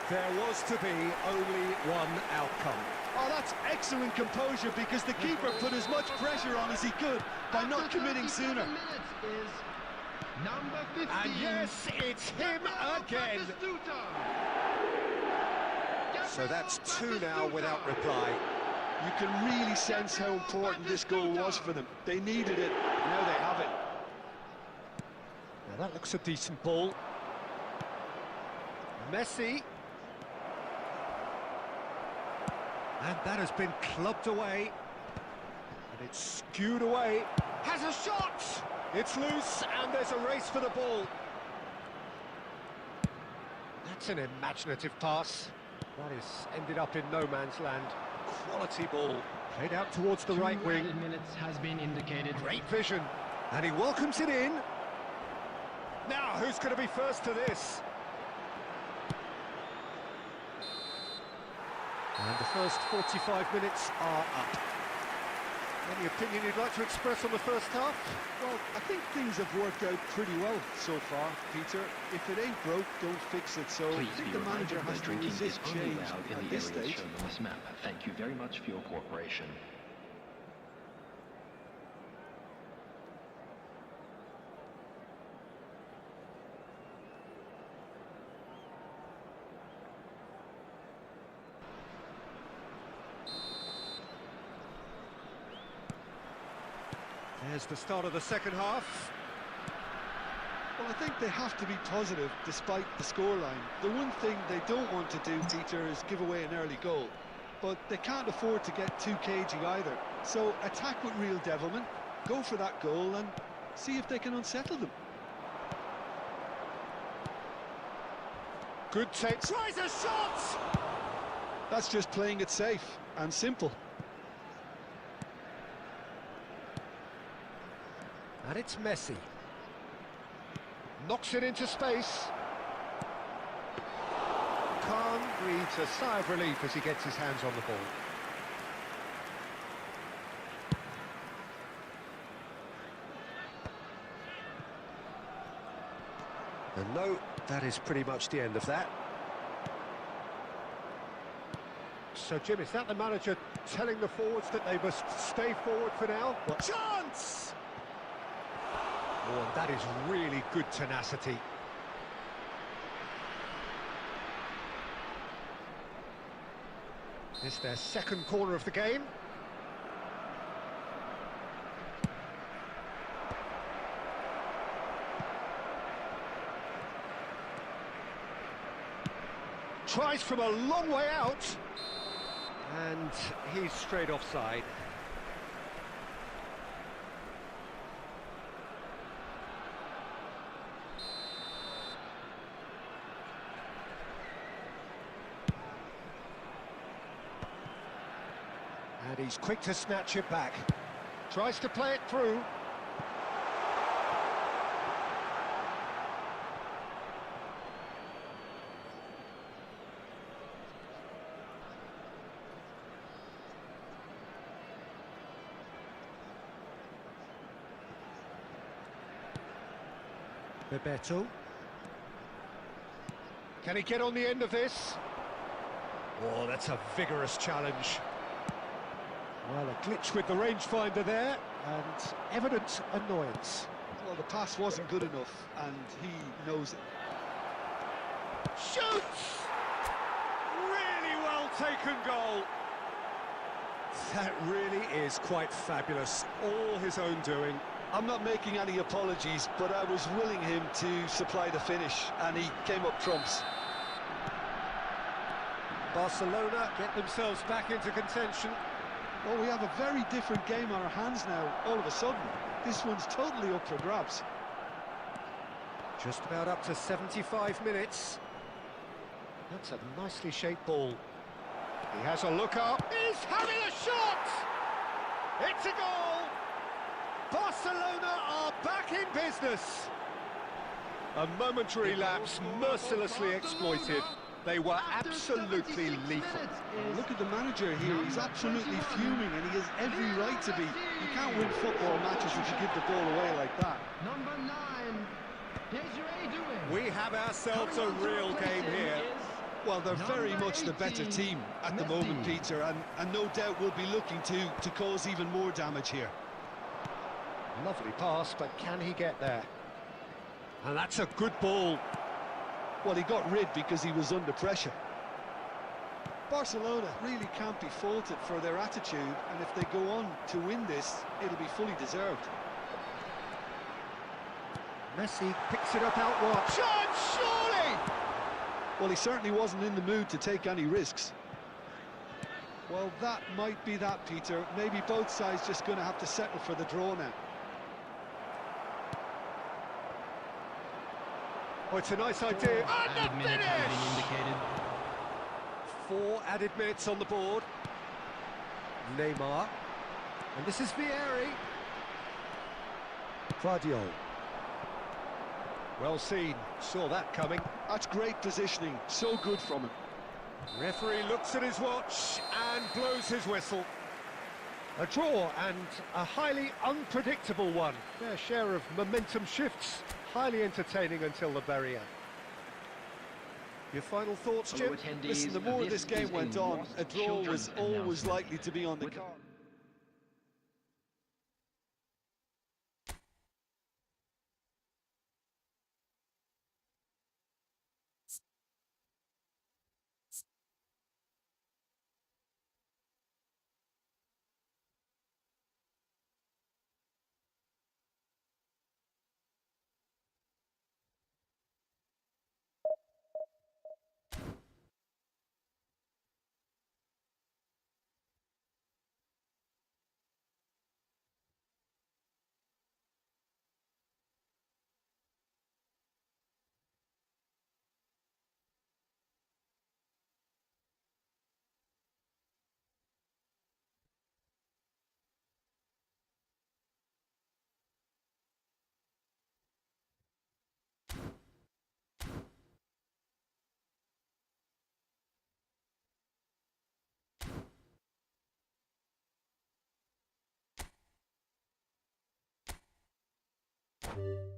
C: There was to be only one outcome.
D: Oh, that's excellent composure, because the keeper put as much pressure on as he could by not committing sooner.
F: Number 15.
C: And yes, it's him again. So that's two now without reply.
D: You can really sense how important this goal was for them. They needed it, now they have it.
C: Now that looks a decent ball. Messi. And that has been clubbed away. And it's skewed away. Has a shot! It's loose, and there's a race for the ball. That's an imaginative pass. That is ended up in no man's land. Quality ball. Played out towards the right wing.
F: 2 minutes has been indicated.
C: Great vision. And he welcomes it in. Now, who's going to be first to this? And the first 45 minutes are up. Any opinion you'd like to express on the first half?
D: Well, I think things have worked out pretty well so far, Peter. If it ain't broke, don't fix it. So I think the manager has to resist change at this stage.
F: On this map. Thank you very much for your cooperation.
C: There's the start of the second half.
D: Well, I think they have to be positive despite the scoreline. The one thing they don't want to do, Peter, is give away an early goal. But they can't afford to get too cagey either. So attack with real devilment, go for that goal and see if they can unsettle them.
C: Good take. Tries a shot!
D: That's just playing it safe and simple.
C: And it's Messi. Knocks it into space. Khan breathes a sigh of relief as he gets his hands on the ball. And no, that is pretty much the end of that. So, Jim, is that the manager telling the forwards that they must stay forward for now? What chance! Oh, and that is really good tenacity. It's their second corner of the game. Tries from a long way out. And he's straight offside. And he's quick to snatch it back. Tries to play it through. Bebeto. Can he get on the end of this? Oh, that's a vigorous challenge. Well, a glitch with the rangefinder there, and evident annoyance.
D: Well, the pass wasn't good enough, and he knows it.
C: Shoots! Really well taken goal. That really is quite fabulous. All his own doing.
D: I'm not making any apologies, but I was willing him to supply the finish, and he came up trumps.
C: Barcelona get themselves back into contention.
D: Well, we have a very different game on our hands now, all of a sudden. This one's totally up for grabs.
C: Just about up to 75 minutes. That's a nicely shaped ball. He has a look up. He's having a shot! It's a goal! Barcelona are back in business. A momentary lapse mercilessly exploited. They were absolutely lethal.
D: Look at the manager here, he's absolutely fuming and he has every right to be. You can't win football matches if you give the ball away like that.
F: Number 9, Desiree Doué.
C: We have ourselves a real game here.
D: Well, they're very much the better team at the moment, Peter, and no doubt will be looking to cause even more damage here.
C: Lovely pass, but can he get there? And that's a good ball.
D: Well, he got rid because he was under pressure. Barcelona really can't be faulted for their attitude, and if they go on to win this, it'll be fully deserved.
C: Messi picks it up out wide. Chance, surely!
D: Well, he certainly wasn't in the mood to take any risks. Well, that might be that, Peter. Maybe both sides just going to have to settle for the draw now.
C: Oh, it's a nice idea. And
F: Added
C: the
F: minute has been
C: finish!
F: indicated.
C: 4 added minutes on the board. Neymar. And this is Vieri. Guardiola. Well seen. Saw that coming.
D: That's great positioning. So good from him.
C: Referee looks at his watch and blows his whistle. A draw, and a highly unpredictable one. Fair share of momentum shifts. Highly entertaining until the very end. Your final thoughts, Jim?
D: Listen, the more this game went on, a draw was always likely to be on the card.
A: you